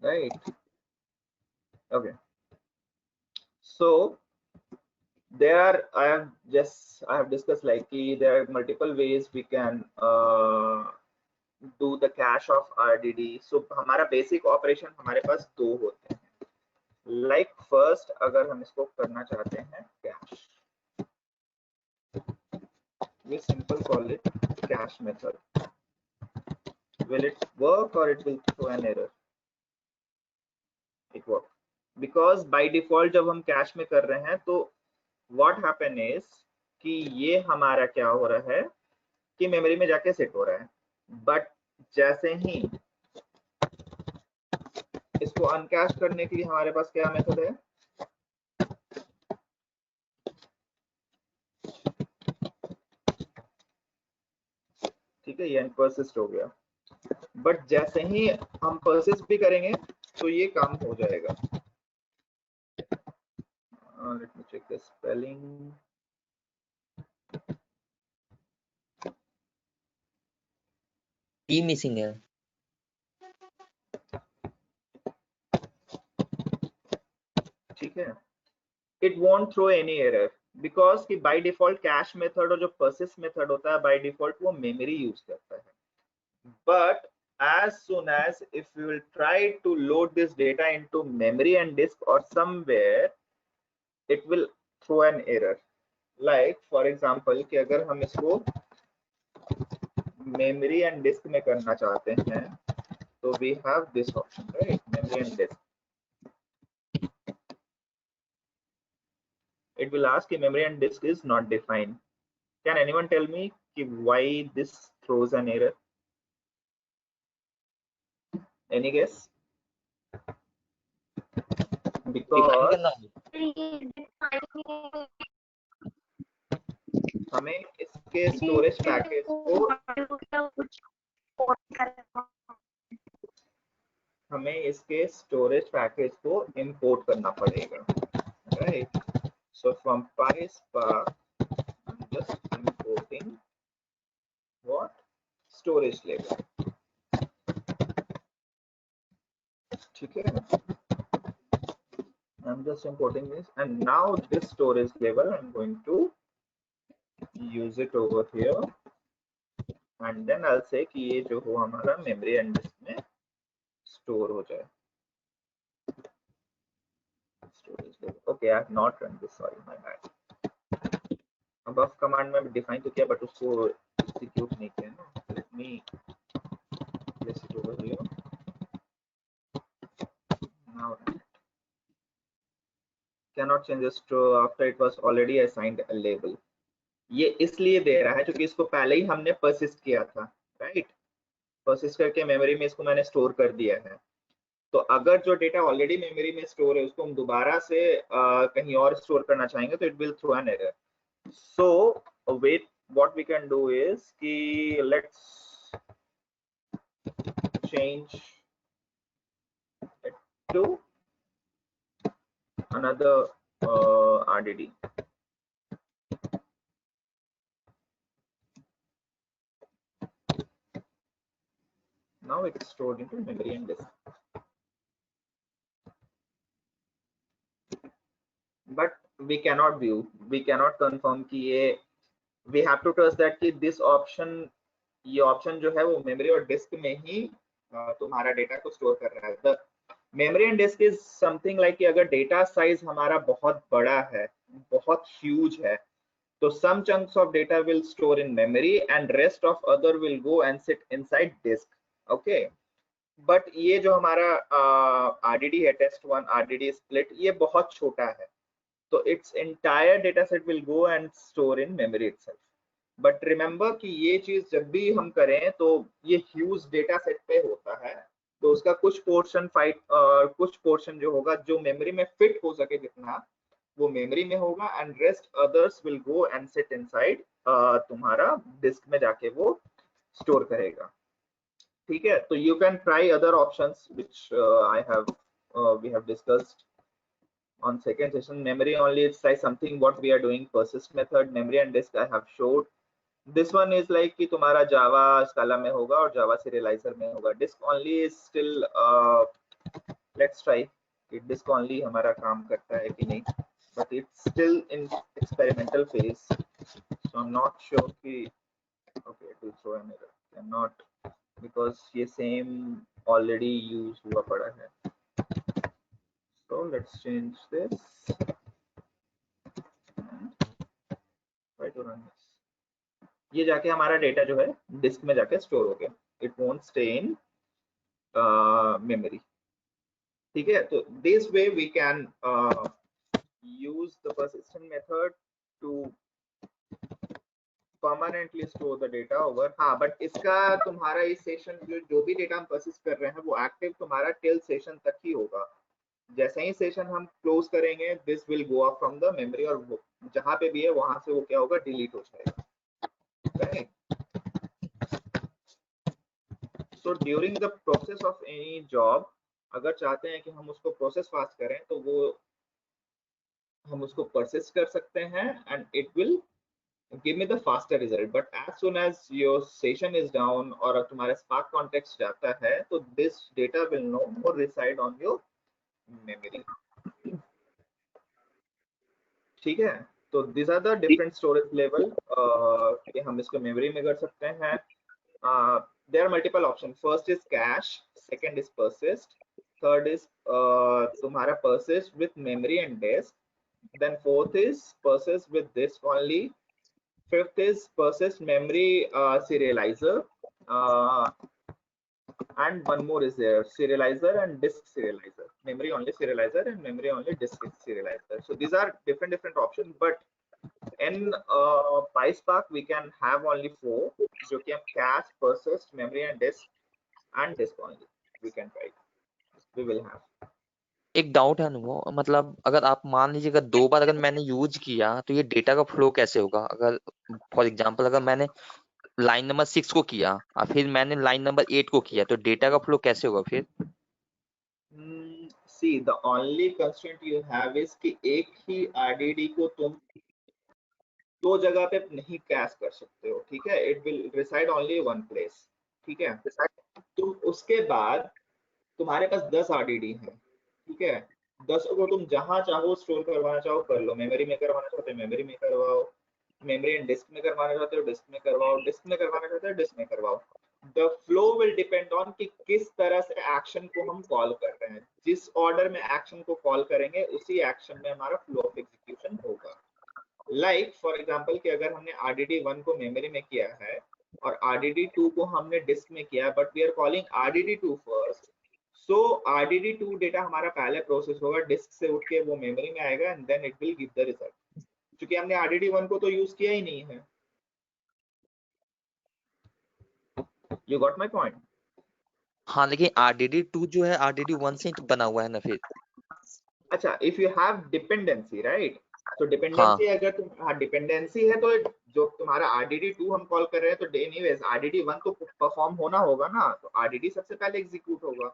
Right. Okay. So there I have discussed like there are multiple ways we can do the cache of RDD. So हमारा basic operation हमारे पास 2 होते हैं। Like first अगर हम इसको करना चाहते हैं cache, we simple call it cache method. Will it work or it will throw an error? It works because by default जब हम cache में कर रहे हैं तो what happen is कि ये हमारा क्या हो रहा है कि मेमोरी में जाके सेट हो रहा है, बट जैसे ही इसको अनकैश करने के लिए हमारे पास क्या मेथड है, ठीक है, ये अनपर्सिस्ट हो गया, बट जैसे ही हम परसिस्ट भी करेंगे तो ये काम हो जाएगा। Let me check the spelling, T missing है। ठीक है, it won't throw any error because कि बाय डिफॉल्ट कैश मेथड और जो परसिस्ट मेथड होता है बाय डिफॉल्ट वो मेमोरी यूज करता है, but as soon as if we will try to load this data into memory and disk or somewhere, it will throw an error. Like for example कि अगर हम इसको memory and disk में करना चाहते हैं तो we have this option, right, memory and disk. It will ask if memory and disk is not defined. Can anyone tell me why this throws an error? Any guess? Because हमें इसके स्टोरेज पैकेज को इंपोर्ट करना पड़ेगा, right? So from PySpark I'm just importing what storage level, ठीक है, I'm just importing this and now this storage level I'm going to use it over here and then I'll say कि ये जो हो हमारा memory and disk में store हो जाए। Storage level. Okay, I have not run this, sorry, my bad. Above command में define तो किया but उसको execute नहीं किया ना। Let me place it over here. Now cannot change this to after it was already assigned a label. ये इसलिए दे रहा है क्योंकि इसको पहले ही हमने परसिस्ट किया था, राइट? परसिस्ट करके मेमोरी में इसको मैंने स्टोर कर दिया है, तो अगर जो डेटा ऑलरेडी मेमोरी में स्टोर है उसको हम दोबारा से कहीं और स्टोर करना चाहेंगे तो it will throw an error. So wait, what we can do is कि let's change it to another RDD. Now it's stored into memory and disk. But we cannot view, we cannot confirm कि ये, we have to trust that कि this option, ये ऑप्शन जो है वो मेमोरी और डिस्क में ही तुम्हारा डेटा को स्टोर कर रहा है। The memory and disk is something like कि अगर डेटा साइज हमारा बहुत बड़ा है, बहुत ह्यूज है, तो some chunks of data will store in memory and rest of other will go and sit inside disk. Okay, but ये जो हमारा RDD है, टेस्ट 1 RDD स्प्लिट, ये बहुत छोटा है, तो its entire data set will go and store in memory itself. But remember कि ये चीज जब भी हम करें तो ये ह्यूज डेटा सेट पे होता है, तो उसका कुछ पोर्शन जो होगा जो मेमोरी में फिट हो सके जितना, वो मेमोरी में होगा and rest others will go and sit inside तुम्हारा डिस्क में जाके वो स्टोर करेगा, ठीक है? तो you can try other options which we have discussed on second session. Memory only, it's like something what we are doing, persist method, memory and disk I have showed. This one is like कि तुम्हारा Java Scala में होगा और Java serializer में होगा. Disk only is still let's try कि disk only हमारा काम करता है कि नहीं, but it's still in experimental phase, so I'm not sure कि okay it will throw an error, cannot, because ये same already used हुआ पड़ा है. So let's change this and try to run this. ये जाके हमारा डेटा जो है डिस्क में जाके स्टोर हो गया, it won't stay in memory, ठीक है? तो this way we can use the persistent method to permanently store the data over, हाँ बट इसका तुम्हारा इस सेशन जो भी डेटा हम परसिस्ट कर रहे हैं वो एक्टिव तुम्हारा टिल सेशन तक ही होगा। जैसे ही सेशन हम क्लोज करेंगे this will go up from the memory और जहां पे भी है वहां से वो क्या होगा, डिलीट हो जाएगा। So during the process of any job अगर चाहते हैं कि हम उसको प्रोसेस फास्ट करें तो वो हम उसको परसिस्ट कर सकते हैं and it will give me the faster result, but as soon as your session is down और तुम्हारा Spark context जाता है तो this data will no more reside on your memory। ठीक है, तो these are the different storage level कि हम इसको मेमोरी में कर सकते हैं। there are multiple options, first is cache, second is persist, third is तुम्हारा persist with memory and disk, then fourth is persist with disk only, fifth is persist memory serializer, and one more is there, serializer and disk serializer, memory only serializer and memory only disk serializer. So these are different options, but in PySpark we can have only 4 जो कि हम cache, persist, memory and disk only we can write, we will have। एक डाउट है अनुभव, मतलब अगर आप मान लीजिए अगर 2 बार अगर मैंने यूज किया तो ये डेटा का फ्लो कैसे होगा? अगर फॉर एग्जांपल अगर मैंने लाइन नंबर 6 को किया और फिर मैंने लाइन नंबर 8 को किया तो डेटा का फ्लो कैसे होगा फिर? See, the only constraint you have is कि एक ही RDD को तुम 2 जगह पे नहीं कैश कर सकते हो, ठीक है, it will reside only one place, ठीक है। तो उसके बाद तुम्हारे पास 10 RDD है, ठीक है, 10 को तुम जहां चाहो स्टोर करवाना चाहो कर लो, मेमोरी में करवाना चाहते हो मेमोरी में करवाओ, मेमोरी एंड डिस्क में करवाना चाहते हो डिस्क में करवाओ, डिस्क में करवाना चाहते हो डिस्क में करवाओ। The flow will depend on कि किस तरह से एक्शन को हम कॉल कर रहे हैं, जिस ऑर्डर में एक्शन को कॉल करेंगे उसी एक्शन में हमारा फ्लो ऑफ एग्जीक्यूशन होगा। लाइक फॉर एग्जांपल कि अगर हमने RDD1 को मेमोरी में किया है और RDD2 को हमने डिस्क में किया, but we are calling RDD2 first, so RDD2 data हमारा पहले प्रोसेस होगा, डिस्क से उठ के वो मेमोरी में आएगा and then it will give the result, क्योंकि हमने RDD1 को तो यूज किया ही नहीं है। You got my point? हाँ, लेकिन RDD2 जो है RDD1 से ही बना हुआ है ना फिर। अच्छा, if you have dependency, right? तो डिपेंडेंसी अगर तुम डिपेंडेंसी है तो जो तुम्हारा RDD2 हम कॉल कर रहे हैं तो एनीवेज RDD1 तो परफॉर्म होना होगा ना, तो RDD सबसे पहले एग्जीक्यूट होगा,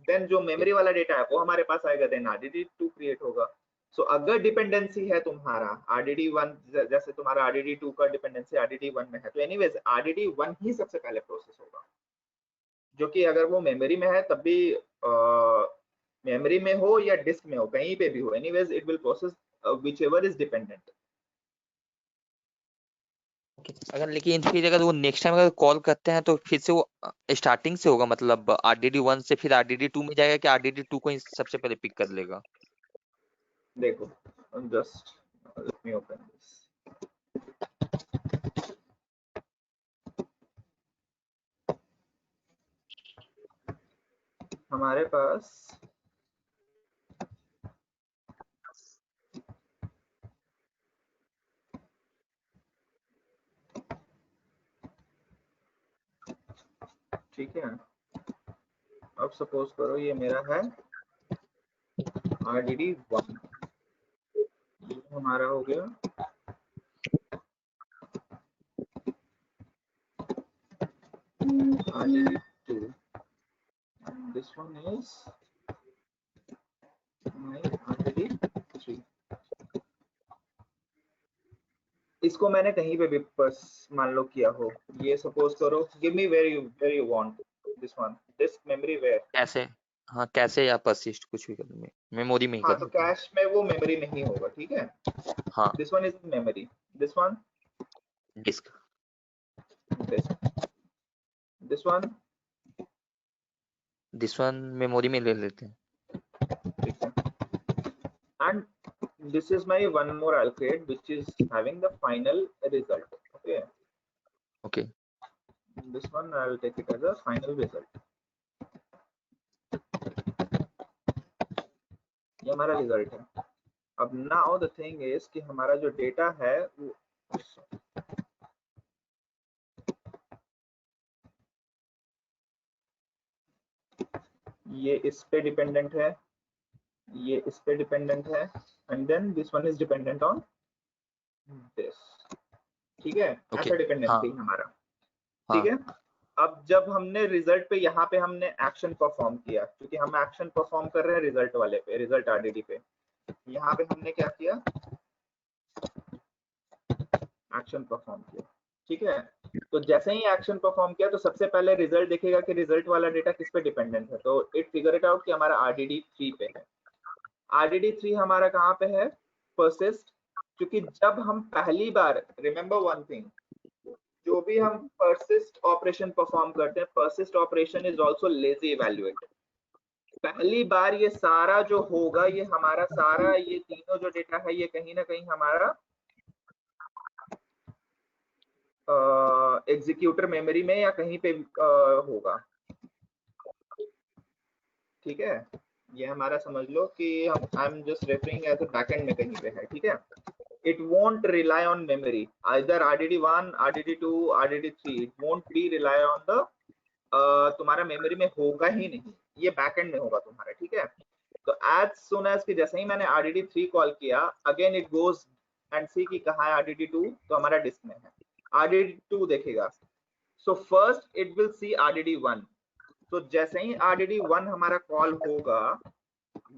देन जो मेमोरी वाला डेटा है वो हमारे पास आएगा, देन RDD2 क्रिएट होगा। सो अगर डिपेंडेंसी है तुम्हारा RDD1 जैसे तुम्हारा RDD2 का डिपेंडेंसी RDD1 में है तो एनीवेज RDD1 ही सबसे पहले प्रोसेस होगा, जो कि अगर वो मेमोरी में है तब भी मेमोरी में हो या डिस्क में हो कहीं पे भी हो, anyways it will process whichever is dependent. अगर लेकिन फिर अगर वो नेक्स्ट टाइम अगर कॉल करते हैं तो फिर से वो स्टार्टिंग से होगा, मतलब RDD1 से फिर RDD2 में जाएगा कि RDD2 को ही सबसे पहले पिक कर लेगा? देखो just let me open this, हमारे पास ठीक है, अब सपोज करो ये मेरा है RDD1, हमारा हो गया RDD2, this one is my RDD3। इसको मैंने कहीं पे भी बस मान लो किया हो, ये सपोज करो, give me where you want this one, disk memory where, कैसे? हाँ, कैसे या परसिस्ट कुछ भी कर में मेमोरी में ही हाँ कर तो देते हैं। कैश में वो मेमोरी नहीं होगा, ठीक है, हाँ, this one is memory, this one disk, this one this one memory में ले लेते हैं। ठीक है, and this is my one more alkyd which is having the final result, okay, this one I'll take it as a final result, ये हमारा रिजल्ट है। अब now the thing is कि हमारा जो डेटा है वो ये इस पे डिपेंडेंट है, ये इस पे डिपेंडेंट है, and then this one is dependent on this. ठीक है, ओके ऐसा डिपेंडेंसी हाँ हमारा। हाँ ठीक है, अब जब हमने रिजल्ट पे यहाँ पे हमने एक्शन परफॉर्म किया, क्योंकि हम एक्शन परफॉर्म कर रहे हैं रिजल्ट वाले पे, रिजल्ट आरडीडी पे, यहाँ पे हमने क्या किया, एक्शन परफॉर्म किया। ठीक है, तो जैसे ही एक्शन परफॉर्म किया तो सबसे पहले रिजल्ट देखेगा कि रिजल्ट वाला डेटा किस पे डिपेंडेंट है, तो इट फिगर इट आउट कि हमारा आरडीडी 3 पे है। आरडीडी 3 हमारा कहाँ पे है, परसिस्ट, क्योंकि जब हम पहली बार, रिमेंबर वन थिंग, जो भी हम परसिस्ट ऑपरेशन परफॉर्म करते हैं, persist operation is also lazy evaluate. पहली बार ये सारा जो होगा, ये हमारा सारा, ये तीनों जो डेटा है, ये कहीं ना कहीं हमारा एग्जीक्यूटर मेमोरी में या कहीं पे होगा। ठीक है, ये हमारा समझ लो कि हम, I am just referring as a backend में कहीं पे है। ठीक है, it won't rely on memory, either RDD1, RDD2, RDD3, it won't be rely on the तुम्हारा मेमोरी में होगा ही नहीं, ये बैकएंड में होगा तुम्हारा। ठीक है, तो एज सुन एज कि जैसे ही मैंने RDD3 कॉल किया, again it goes and see कि कहाँ है RDD2, तो हमारा डिस्क में है, RDD2 देखेगा। So first it will see RDD1, तो जैसे ही RDD1 हमारा कॉल होगा,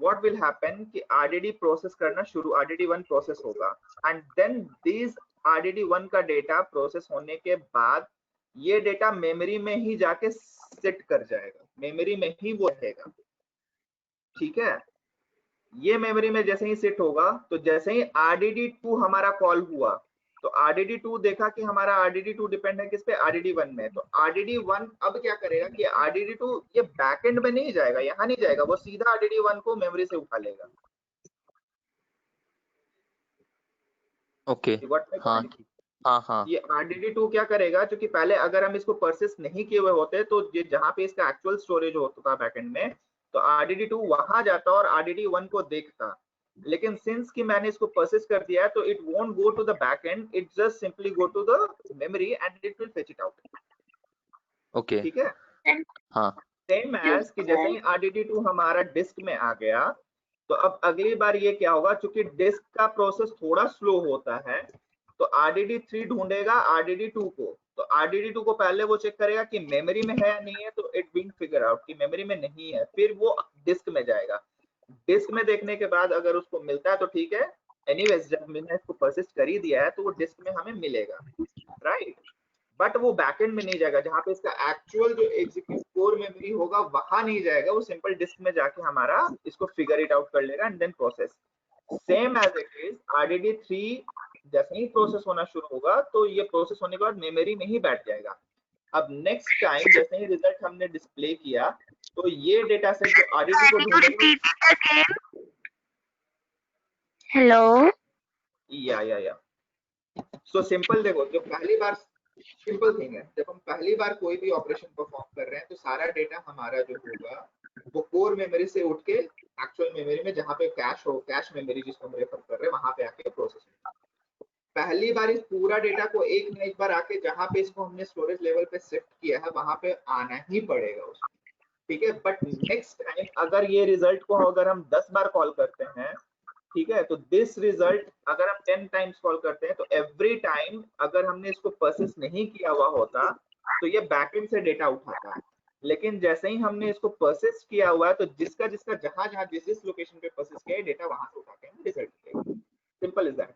what will happen कि RDD प्रोसेस करना शुरू, RDD1 प्रोसेस होगा, एंड देन दिस RDD1 का डेटा प्रोसेस होने के बाद ये डेटा मेमोरी में ही जाके सेट कर जाएगा, मेमोरी में ही वो रहेगा। ठीक है, ये मेमोरी में जैसे ही सेट होगा, तो जैसे ही RDD2 हमारा कॉल हुआ, तो RDD2 देखा कि हमारा RDD2 डिपेंड है किस पे, RDD1 में, तो RDD1 अब क्या करेगा कि RDD2 ये बैकएंड में नहीं जाएगा, यहाँ नहीं जाएगा, वो सीधा RDD1 को मेमोरी से उठा लेगा। ओके हाँ ठीक हाँ हाँ ये RDD2 क्या करेगा, क्योंकि पहले अगर हम इसको परसिस नहीं किए हुए होते, तो ये जहां पे इसका एक्चुअल स्टोरेज होता था बैकएंड में, तो RDD2 वहां जाता और RDD1 को देखता, लेकिन सिंस कि मैंने इसको परसिस कर दिया है, तो it won't go to the backend, it just simply go to the memory and it will fetch it out. Okay ठीक है, हाँ सेम एज कि जैसे ही RDD2 हमारा डिस्क में आ गया, तो अब अगली बार ये क्या होगा, क्योंकि डिस्क का प्रोसेस थोड़ा स्लो होता है, तो RDD3 ढूंढेगा RDD2 को, तो RDD2 को पहले वो चेक करेगा कि मेमोरी में है या नहीं है, तो इट विल फिगर आउट कि मेमोरी में नहीं है, फिर वो डिस्क में जाएगा। डिस्क में देखने के बाद अगर उसको मिलता है तो ठीक है, एनीवेज जब मैंने इसको परसिस्ट कर ही दिया है, तो वो डिस्क में हमें मिलेगा, राइट, बट वो बैकएंड में नहीं जाएगा, जहां पे इसका एक्चुअल जो एग्जीक्यूट कोर मेमोरी होगा वहां नहीं जाएगा, वो सिंपल डिस्क में जाके हमारा इसको फिगर इट आउट कर लेगा and then process. Same as it is RDD3 जैसे ही प्रोसेस होना शुरू होगा, तो ये प्रोसेस होने के बाद मेमोरी में ही बैठ जाएगा। अब नेक्स्ट टाइम जैसे ही रिजल्ट हमने डिस्प्ले किया, तो ये डेटा सेट जो RDD को ढूंढेगा, हेलो, या सो सिंपल, देखो जो पहली बार, सिंपल थिंग है, जब हम पहली बार कोई भी ऑपरेशन परफॉर्म कर रहे हैं, तो सारा डेटा हमारा जो होगा वो कोर मेमोरी से उठ के एक्चुअल मेमोरी में, जहां पे कैश हो, कैश मेमोरी जिसको हम रेफर कर रहे हैं, वहां पे आके प्रोसेस होगा। पहली बार इस पूरा डेटा को एक न एक बार आके जहां पे इसको हमने स्टोरेज लेवल पे शिफ्ट किया है, वहां पे आना ही पड़ेगा उसको। ठीक है, बट नेक्स्ट टाइम अगर ये रिजल्ट को अगर हम 10 बार कॉल करते हैं, ठीक है, तो दिस रिजल्ट अगर हम 10 टाइम्स कॉल करते हैं, तो एवरी टाइम अगर हमने इसको परसिस नहीं किया हुआ होता, तो ये बैकएंड से डेटा उठाता है, लेकिन जैसे ही हमने इसको परसिस किया हुआ है, तो जिसका जिसका जहां जहां जिस लोकेशन पे परसिस किया है, डेटा वहां से उठा के हमें रिजल्ट मिलेगा। Simple is that.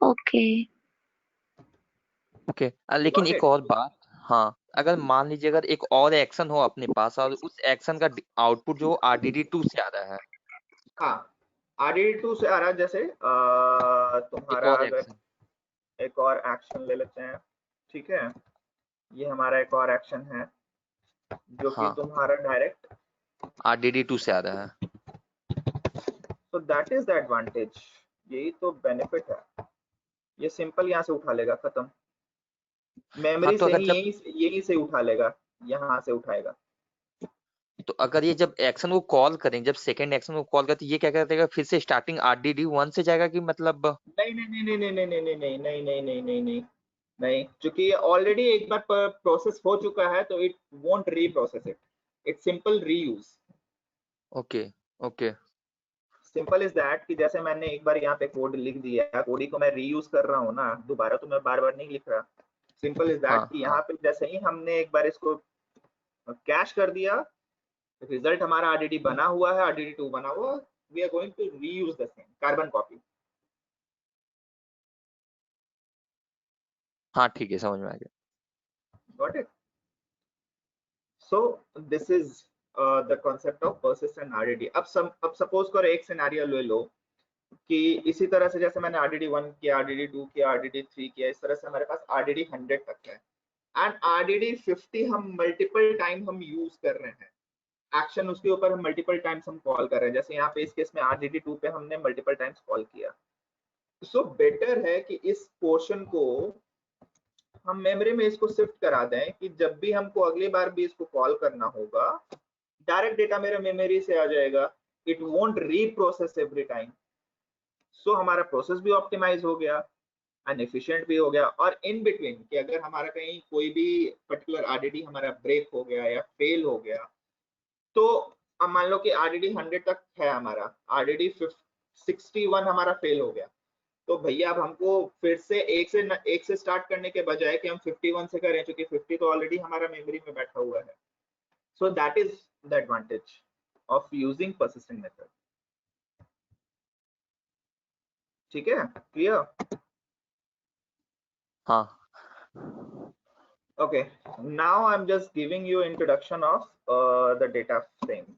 Okay, okay लेकिन एक और बात, हाँ अगर मान लीजिए अगर एक और एक्शन हो अपने पास और उस एक्शन का आउटपुट जो RDD2 से आ रहा है, हाँ, RDD2 से आ रहा है, जैसे तुम्हारा अगर एक और एक्शन ले लेते हैं, ठीक है, ये हमारा एक और एक्शन है जो कि तुम्हारा डायरेक्ट RDD2 से आ रहा है, तो दैट इज द एडवांटेज, यही तो बेनिफिट है, ये सिंपल यहाँ से उठा लेगा, खत्म, मेमोरी तो से ही यही से उठा लेगा, यहाँ से उठाएगा। तो अगर ये जब एक्शन को कॉल करें, जब सेकंड एक्शन को कॉल करते, ये क्या करेगा, फिर से स्टार्टिंग RDD1 से जाएगा कि मतलब? नहीं नहीं नहीं नहीं नहीं नहीं नहीं नहीं नहीं नहीं नहीं नहीं नहीं, नहीं, क्योंकि ऑलरेडी एक बार प्रोसेस हो चुका है तो it won't reprocess it, it's simple reuse. Okay okay simple is that कि जैसे मैंने एक बार यहाँ पे कोड लिख दिया, कोड ही को मैं रीयूज कर रहा हूँ ना, दोबारा तो मैं बार बार नहीं लिख रहा। सिंपल इज दैट हाँ कि हाँ यहाँ पे जैसे ही हमने एक बार इसको कैश कर दिया, रिजल्ट हमारा RDD बना हुआ है, RDD2 बना हुआ, we are going to reuse the same carbon copy. हाँ ठीक है, समझ में आ गया। Got it? So this is the concept of persistent RDD। अब सपोज करो एक सिनेरियो ले लो कि इसी तरह से जैसे मैंने RDD1 किया, RDD2 किया, RDD3 किया, इस तरह से हमारे पास RDD100 तक है, एंड RDD50 हम मल्टीपल टाइम हम यूज कर रहे हैं, एक्शन उसके ऊपर हम मल्टीपल टाइम्स हम कॉल कर रहे हैं। जैसे यहाँ पे इस केस में RDD2 पे हमने मल्टीपल टाइम्स कॉल किया, सो बेटर है कि इस पोर्शन को हम मेमोरी में इसको शिफ्ट करा दें कि जब भी हमको अगली बार भी इसको कॉल करना होगा, डायरेक्ट डेटा मेरे मेमोरी से आ जाएगा, it won't reprocess every time. So हमारा प्रोसेस भी ऑप्टिमाइज हो गया एंड एफिशिएंट भी हो गया। और इन बिटवीन कि अगर हमारा कहीं कोई भी पर्टिकुलर RDD हमारा ब्रेक हो गया या फेल हो गया, तो अब मान लो कि RDD100 तक है हमारा, RDD61 हमारा फेल हो गया, तो भैया अब हमको फिर से एक से स्टार्ट करने के बजाय कि हम 51 से करें, क्योंकि 50 तो ऑलरेडी हमारा मेमोरी में बैठा हुआ है। So that is the advantage of using persistent method. ठीक है, क्लियर? हाँ Okay, now I'm just giving you introduction of the data frame.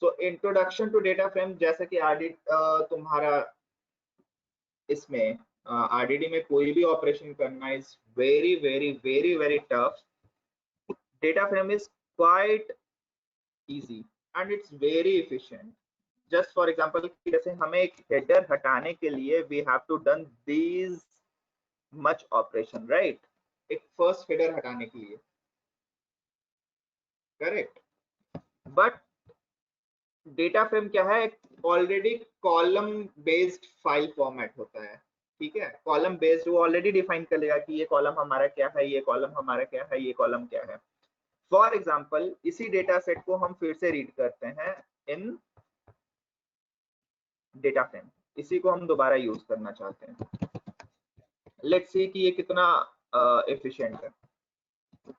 So introduction to data frame, जैसे कि तुम्हारा इसमें RDD में कोई भी ऑपरेशन करना is very very very very tough. Data frame is quite easy and it's very efficient. Just for example, जैसे हमें एक header हटाने के लिए we have to done these much operation, right? एक first header हटाने के लिए, correct? But डेटा फ्रेम क्या है, already column based file format होता है। ठीक है, कॉलम बेस्ड, वो ऑलरेडी डिफाइन कर लेगा कि ये कॉलम हमारा क्या है, ये कॉलम हमारा क्या है, ये कॉलम क्या है। फॉर एग्जांपल इसी डेटा सेट को हम फिर से रीड करते हैं इन डेटा फ्रेम, इसी को हम दोबारा यूज करना चाहते हैं। लेट्स सी कि ये कितना एफिशिएंट है।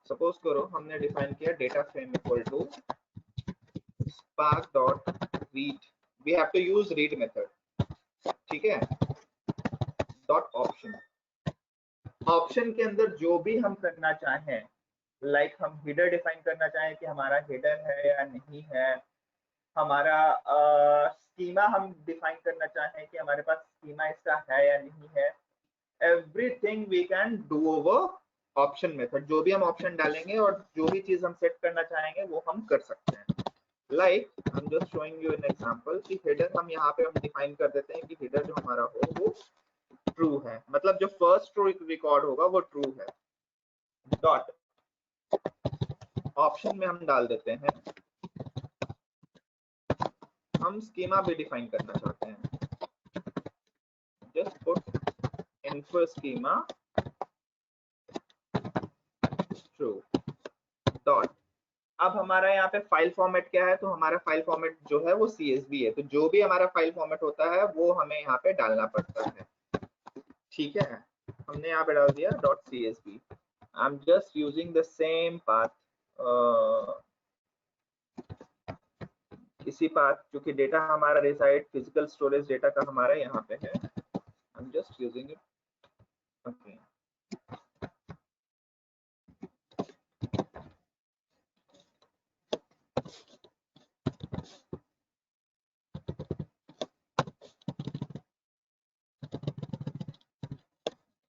सपोज करो हमने डिफाइन किया data frame equal to spark.read, we have to use read method। ठीक है, डॉट ऑप्शन, ऑप्शन के अंदर जो भी हम करना चाहें, लाइक हम हेडर डिफाइन करना चाहें कि हमारा हेडर है या नहीं है, हमारा स्कीमा हम डिफाइन करना चाहें कि हमारे पास स्कीमा इसका है या नहीं है, everything we can do over option method. जो भी हम ऑप्शन डालेंगे और जो भी चीज हम सेट करना चाहेंगे वो हम कर सकते हैं। Like I am just showing you an example कि हेडर हम यहाँ पे हम डिफाइन कर देते हैं कि हेडर जो हमारा हो वो ट्रू है, मतलब जो फर्स्ट ट्रू रिकॉर्ड होगा वो ट्रू है। डॉट ऑप्शन में हम डाल देते हैं, हम स्कीमा भी डिफाइन करना चाहते हैं, just put info schema true dot. अब हमारा यहाँ पे फाइल फॉर्मेट क्या है, तो हमारा फाइल फॉर्मेट जो है वो CSV है, तो जो भी हमारा फाइल फॉर्मेट होता है वो हमें यहाँ पे डालना पड़ता है। ठीक है, हमने यहाँ पे डाल दिया .csv। I am just using the same path, इसी पाथ, क्योंकि डेटा हमारा रिसाइड फिजिकल स्टोरेज डेटा का हमारा यहाँ पे है, आई am just using it. Okay,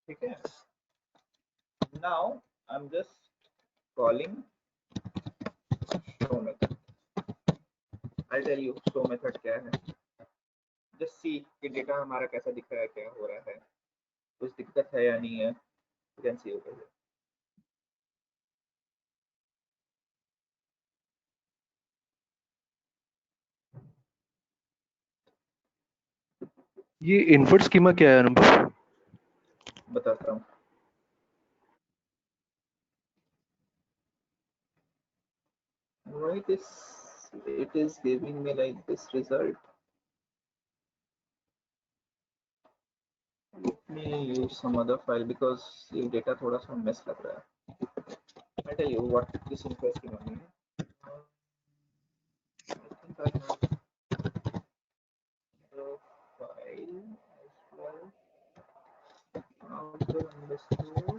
ठीक है, now I am just calling show method। I'll tell you show method क्या है, just see कि डेटा हमारा कैसा दिख रहा है, क्या हो रहा है, कुछ दिक्कत है या नहीं है, you can see over here। ये इन्वर्ट स्कीमा क्या है अनुभव? बताता हूँ। why it is giving me like this result? Let me use some other file because ये data थोड़ा सा mess लग रहा है. I tell you what this interesting one है. I think I have the file as well. Outer underscore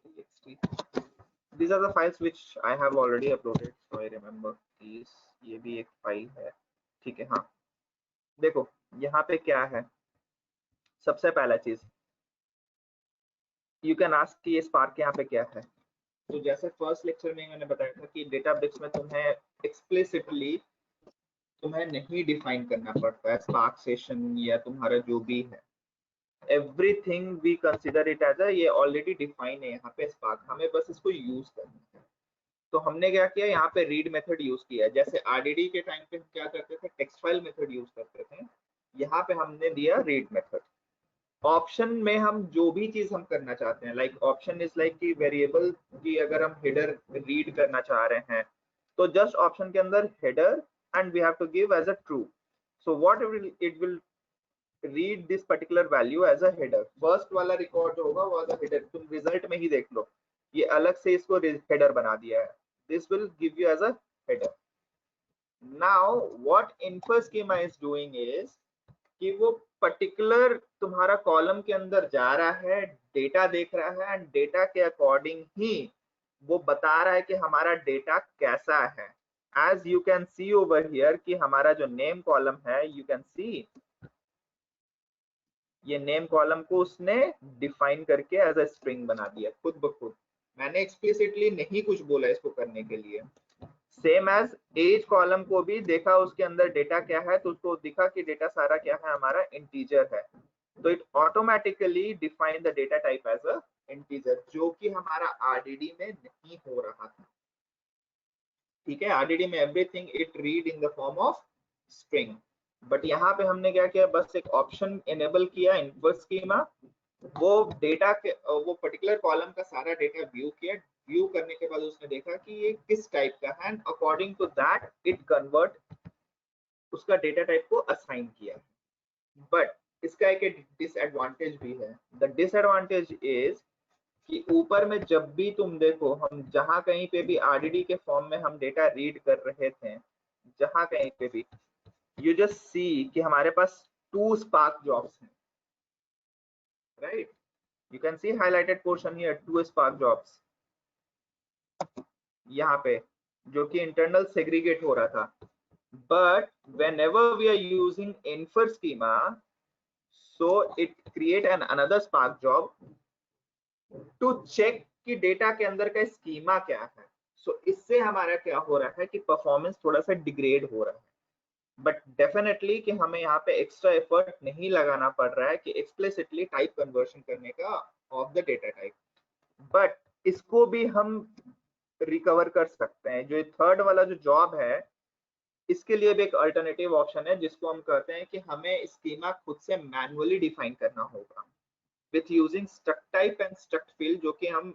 txt. These are the files which I have already uploaded, so I remember these. ये भी एक फाइल है, ठीक है. हाँ, देखो यहाँ पे क्या है. सबसे पहला चीज यू कैन आस्क कि ये स्पार्क यहाँ पे क्या है. तो जैसे फर्स्ट लेक्चर में मैंने बताया था कि डेटाब्रिक्स में तुम्हें एक्सप्लिसिटली तुम्हें नहीं डिफाइन करना पड़ता है स्पार्क सेशन या तुम्हारा जो भी है. Everything we consider it as ये ऑलरेडी डिफाइन है यहाँ पे स्पार्क, हमें बस इसको यूज करना है. तो हमने क्या किया, यहाँ पे रीड मेथड यूज किया. जैसे आरडीडी के टाइम पे हम क्या करते थे, टेक्स्ट फाइल मेथड यूज करते थे. यहाँ पे हमने दिया रीड मेथड. ऑप्शन में हम जो भी चीज हम करना चाहते हैं, लाइक ऑप्शन इज लाइक कि वेरिएबल की अगर हम हेडर रीड करना चाह रहे हैं तो जस्ट ऑप्शन के अंदर header and we have to give as a true. So what it will read this particular value as a header. First वाला रिकॉर्ड जो होगा वो एज अ हेडर. तुम रिजल्ट में ही देख लो, ये अलग से इसको हेडर बना दिया है. This will give you as a header. Now what infer schema is doing is कि वो पर्टिकुलर तुम्हारा कॉलम के अंदर जा रहा है, डेटा देख रहा है एंड डेटा के अकॉर्डिंग ही वो बता रहा है कि हमारा डेटा कैसा है. As you can see over here कि हमारा जो नेम कॉलम है, यू कैन सी ये नेम कॉलम को उसने डिफाइन करके एज अ स्ट्रिंग बना दिया खुद ब खुद. मैंने एक्सप्लिसिटली नहीं कुछ बोला इसको करने के लिए. सेम एज एज कॉलम को भी देखा उसके अंदर डेटा क्या है, तो उसको दिखा कि डेटा सारा क्या है, हमारा इंटीजर है. तो it automatically define the data type as a integer, जो कि हमारा आरडीडी में नहीं हो रहा था. ठीक है, आरडीडी में everything it read in the form of string. But यहाँ पे हमने क्या किया, बस एक ऑप्शन इनेबल किया इन्फो स्कीमा. वो डेटा के वो पर्टिकुलर कॉलम का सारा डेटा व्यू किया. व्यू करने के बाद उसने देखा कि ये किस टाइप का है, and according to that it convert उसका डेटा टाइप को असाइन किया. बट इसका एक डिसएडवांटेज भी है. द डिसएडवांटेज इज कि ऊपर में जब भी तुम देखो, हम जहां कहीं पे भी आरडीडी के फॉर्म में हम डेटा रीड कर रहे थे, जहां कहीं पे भी यू जस्ट सी कि हमारे पास 2 स्पार्क जॉब्स हैं. Right, you can C highlighted portion here, 2 spark jobs यहाँ पे, जो कि इंटरनल सेग्रीगेट हो रहा था. But whenever we are using infer schema, so it create another spark job to check कि डेटा के अंदर का स्कीमा क्या है. सो इससे हमारा क्या हो रहा है कि परफॉर्मेंस थोड़ा सा डिग्रेड हो रहा है. बट डेफिनेटली कि हमें यहाँ पे एक्स्ट्रा एफर्ट नहीं लगाना पड़ रहा है कि एक्सप्लिसिटली टाइप कन्वर्शन करने का of the data type. But इसको भी हम रिकवर कर सकते हैं. जो थर्ड वाला जो जॉब है, इसके लिए भी एक अल्टरनेटिव ऑप्शन है जिसको हम कहते हैं कि हमें स्कीमा खुद से मैन्युअली डिफाइन करना होगा with using struct type and struct field, जो कि हम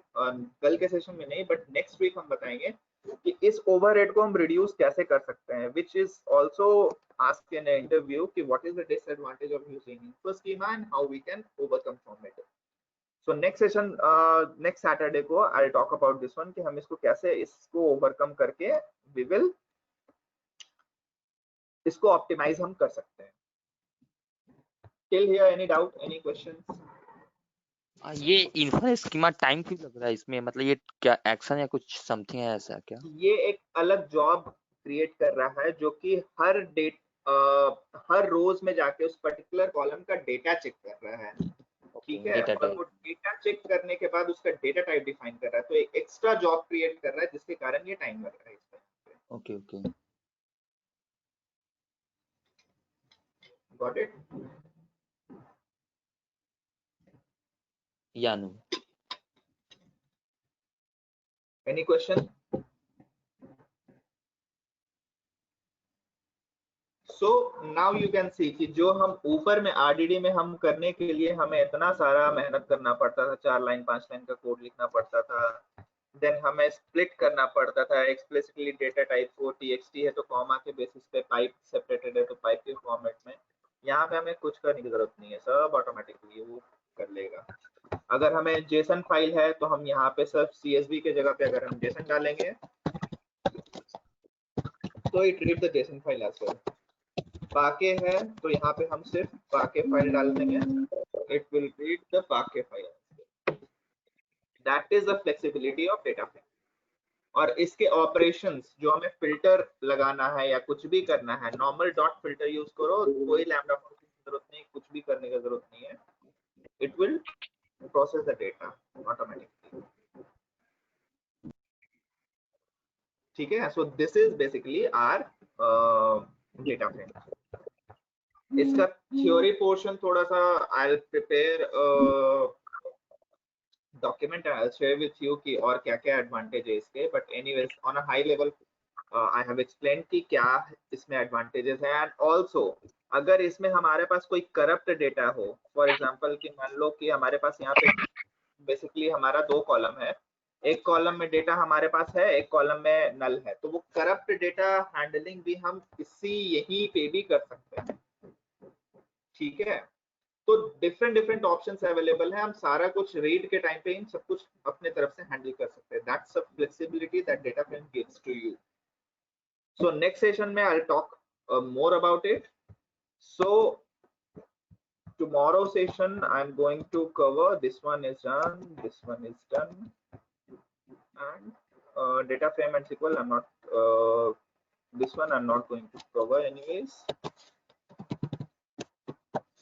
कल के सेशन में नहीं बट नेक्स्ट वीक हम बताएंगे कि इस ओवरहेड को हम रिड्यूस कैसे कर सकते हैं. Which is also asked in interview कि what is the disadvantage of using info schema and how we can overcome from it. So next session next Saturday को I will talk about this one कि हम इसको कैसे इसको ओवरकम करके वी विल इसको ऑप्टिमाइज हम कर सकते हैं. Till here any doubt, any questions? ये इन्फो स्कीमा टाइम क्यों लग रहा है इसमें, मतलब ये क्या एक्शन या कुछ समथिंग है ऐसा क्या? ये एक अलग जॉब क्रिएट कर रहा है जो कि हर रोज में जाके उस पर्टिकुलर कॉलम का डेटा चेक कर रहा है. ठीक है, और वो डेटा चेक करने के बाद उसका डेटा टाइप डिफाइन कर रहा है. तो एक एक्स्ट्रा जॉब क्रिएट कर रहा है जिसके कारण ये टाइम लग रहा है इसमें. Okay okay, got it? या no? Any question? So now you can see कि जो हम ऊपर में आरडीडी में हम करने के लिए हमें इतना सारा मेहनत करना पड़ता था, 4 लाइन 5 लाइन का कोड लिखना पड़ता था, देन हमें स्प्लिट करना पड़ता था एक्सप्लिसिटली डेटा टाइप को, txt है तो कॉमा के बेसिस पे, पाइप सेपरेटेड है तो पाइप के फॉर्मेट में। यहाँ पे हमें कुछ करने की जरूरत नहीं है, सब ऑटोमेटिकली वो कर लेगा। अगर हमें जेसन फाइल है तो हम यहाँ पे सिर्फ csv के जगह पे अगर हम जेसन डालेंगे तो it read the JSON file as well. Parquet है तो यहाँ पे हम सिर्फ पाके फाइल डाल देंगे, it will read the Pakke file. That is the flexibility of data frame. और इसके ऑपरेशंस जो हमें फिल्टर लगाना है या कुछ भी करना है, नॉर्मल डॉट फिल्टर यूज करो, कोई लैम्डा फंक्शन की जरूरत नहीं, कुछ भी करने की जरूरत नहीं है, it will process the data automatically. ठीक है, so this is basically our data frame. इसका थ्योरी पोर्शन थोड़ा सा I will prepare document and I'll share with you कि और क्या क्या एडवांटेज है इसके, but anyways on a high level I have explain कि क्या इसमें एडवांटेजेस है। एंड ऑल्सो अगर इसमें हमारे पास कोई करप्ट डेटा हो, फॉर एग्जांपल कि मान लो कि हमारे पास यहाँ पे बेसिकली हमारा 2 कॉलम है, एक कॉलम में डेटा हमारे पास है, एक कॉलम में नल है, तो वो करप्ट डेटा हैंडलिंग भी हम इसी यहीं पे भी कर सकते हैं। ठीक है, तो डिफरेंट ऑप्शंस अवेलेबल है, हम सारा कुछ रीड के टाइम पे इन सब कुछ अपने तरफ से हैंडल कर सकते हैं। That's a flexibility that data frame gives to you. So next session में I will talk more about it. So tomorrow session I'm going to cover this one is done, this one is done, and data frame and SQL I'm not this one I'm not going to cover anyways.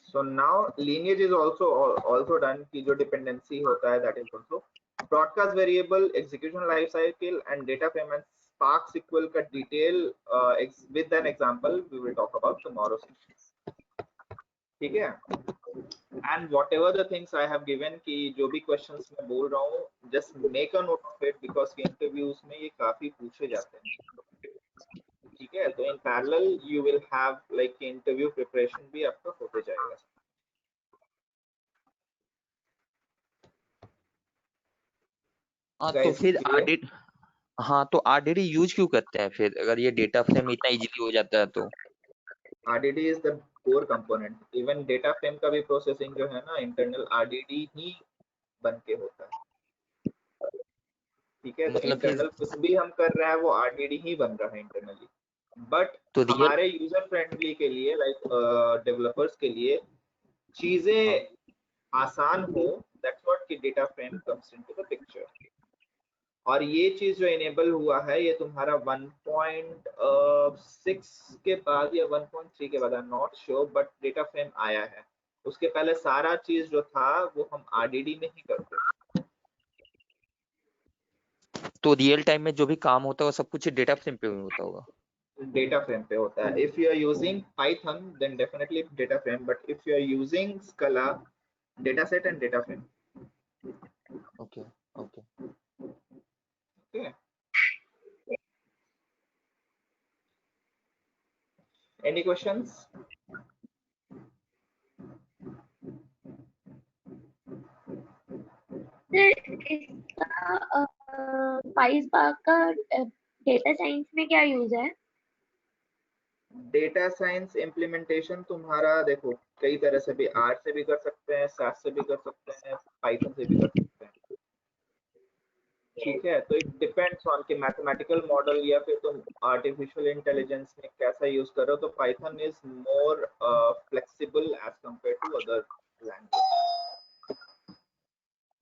So now lineage is also done कि जो dependency होता है that is also broadcast variable, execution life cycle and data frame and Spark SQL का detail with an example we will talk about tomorrow session. ठीक है, and whatever the things I have given कि जो भी questions मैं बोल रहा हूँ just make a note of it because interviews में ये काफी पूछे जाते हैं। ठीक है, तो in parallel you will have like interview preparation भी आपका होते जाएगा। तो फिर आरडीडी, हाँ तो आरडीडी यूज क्यों करते हैं फिर, अगर ये डेटा फ्रेम इतना इजीली हो जाता है तो? RDD is the core component, even data frame का भी प्रोसेसिंग जो है ना इंटरनल आरडीडी ही बन के होता है। ठीक है, तो इंटरनल कुछ भी हम कर रहे हैं वो आरडीडी ही बन रहा है इंटरनली, बट तो हमारे यूजर फ्रेंडली के लिए लाइक डेवलपर्स के लिए चीजें आसान हो, दैट्स व्हाट की data frame comes into the picture. और ये चीज जो इनेबल हुआ है ये तुम्हारा 1.6 के बाद या 1.3 के बाद, I am not sure, but data frame आया है। उसके पहले सारा चीज जो था वो हम आरडीडी में ही करते थे। तो रियल टाइम में जो भी काम होता है वो सब कुछ डेटा फ्रेम पे होता होगा? डेटा फ्रेम पे होता है। If you are using Python then definitely data frame, but if you are using Scala, data set and data frame. Okay okay okay, any questions? इसका PySpark का डेटा साइंस में क्या यूज है? डेटा साइंस इम्प्लीमेंटेशन तुम्हारा देखो कई तरह से भी, आर से भी कर सकते हैं, सास से भी कर सकते हैं, पाइथन से भी कर सकते हैं। ठीक है, तो इट डिपेंड्स ऑन कि मैथमेटिकल मॉडल या फिर तुम आर्टिफिशियल इंटेलिजेंस में कैसा यूज कर रहे हो। तो Python is more flexible as compare to other language.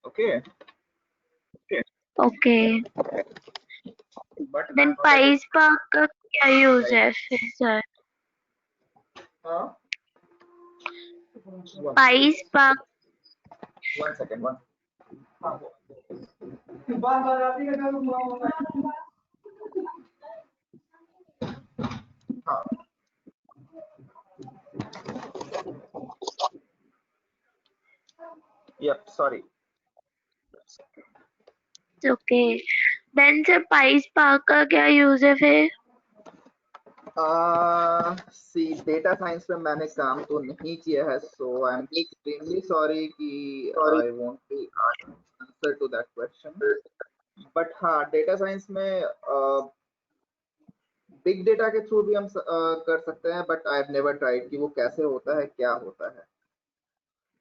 Okay okay, but then PySpark का क्या यूज है फिर sir? PySpark, one second, one हाँ yep, sorry. Okay, then sir PySpark का क्या यूज है फिर? सी डेटा साइंस में मैंने काम तो नहीं किया है, so I am extremely sorry कि I won't to answer to that question. But हाँ डेटा साइंस में बिग डेटा के थ्रू भी हम कर सकते हैं, but I have never tried कि वो कैसे होता है, क्या होता है।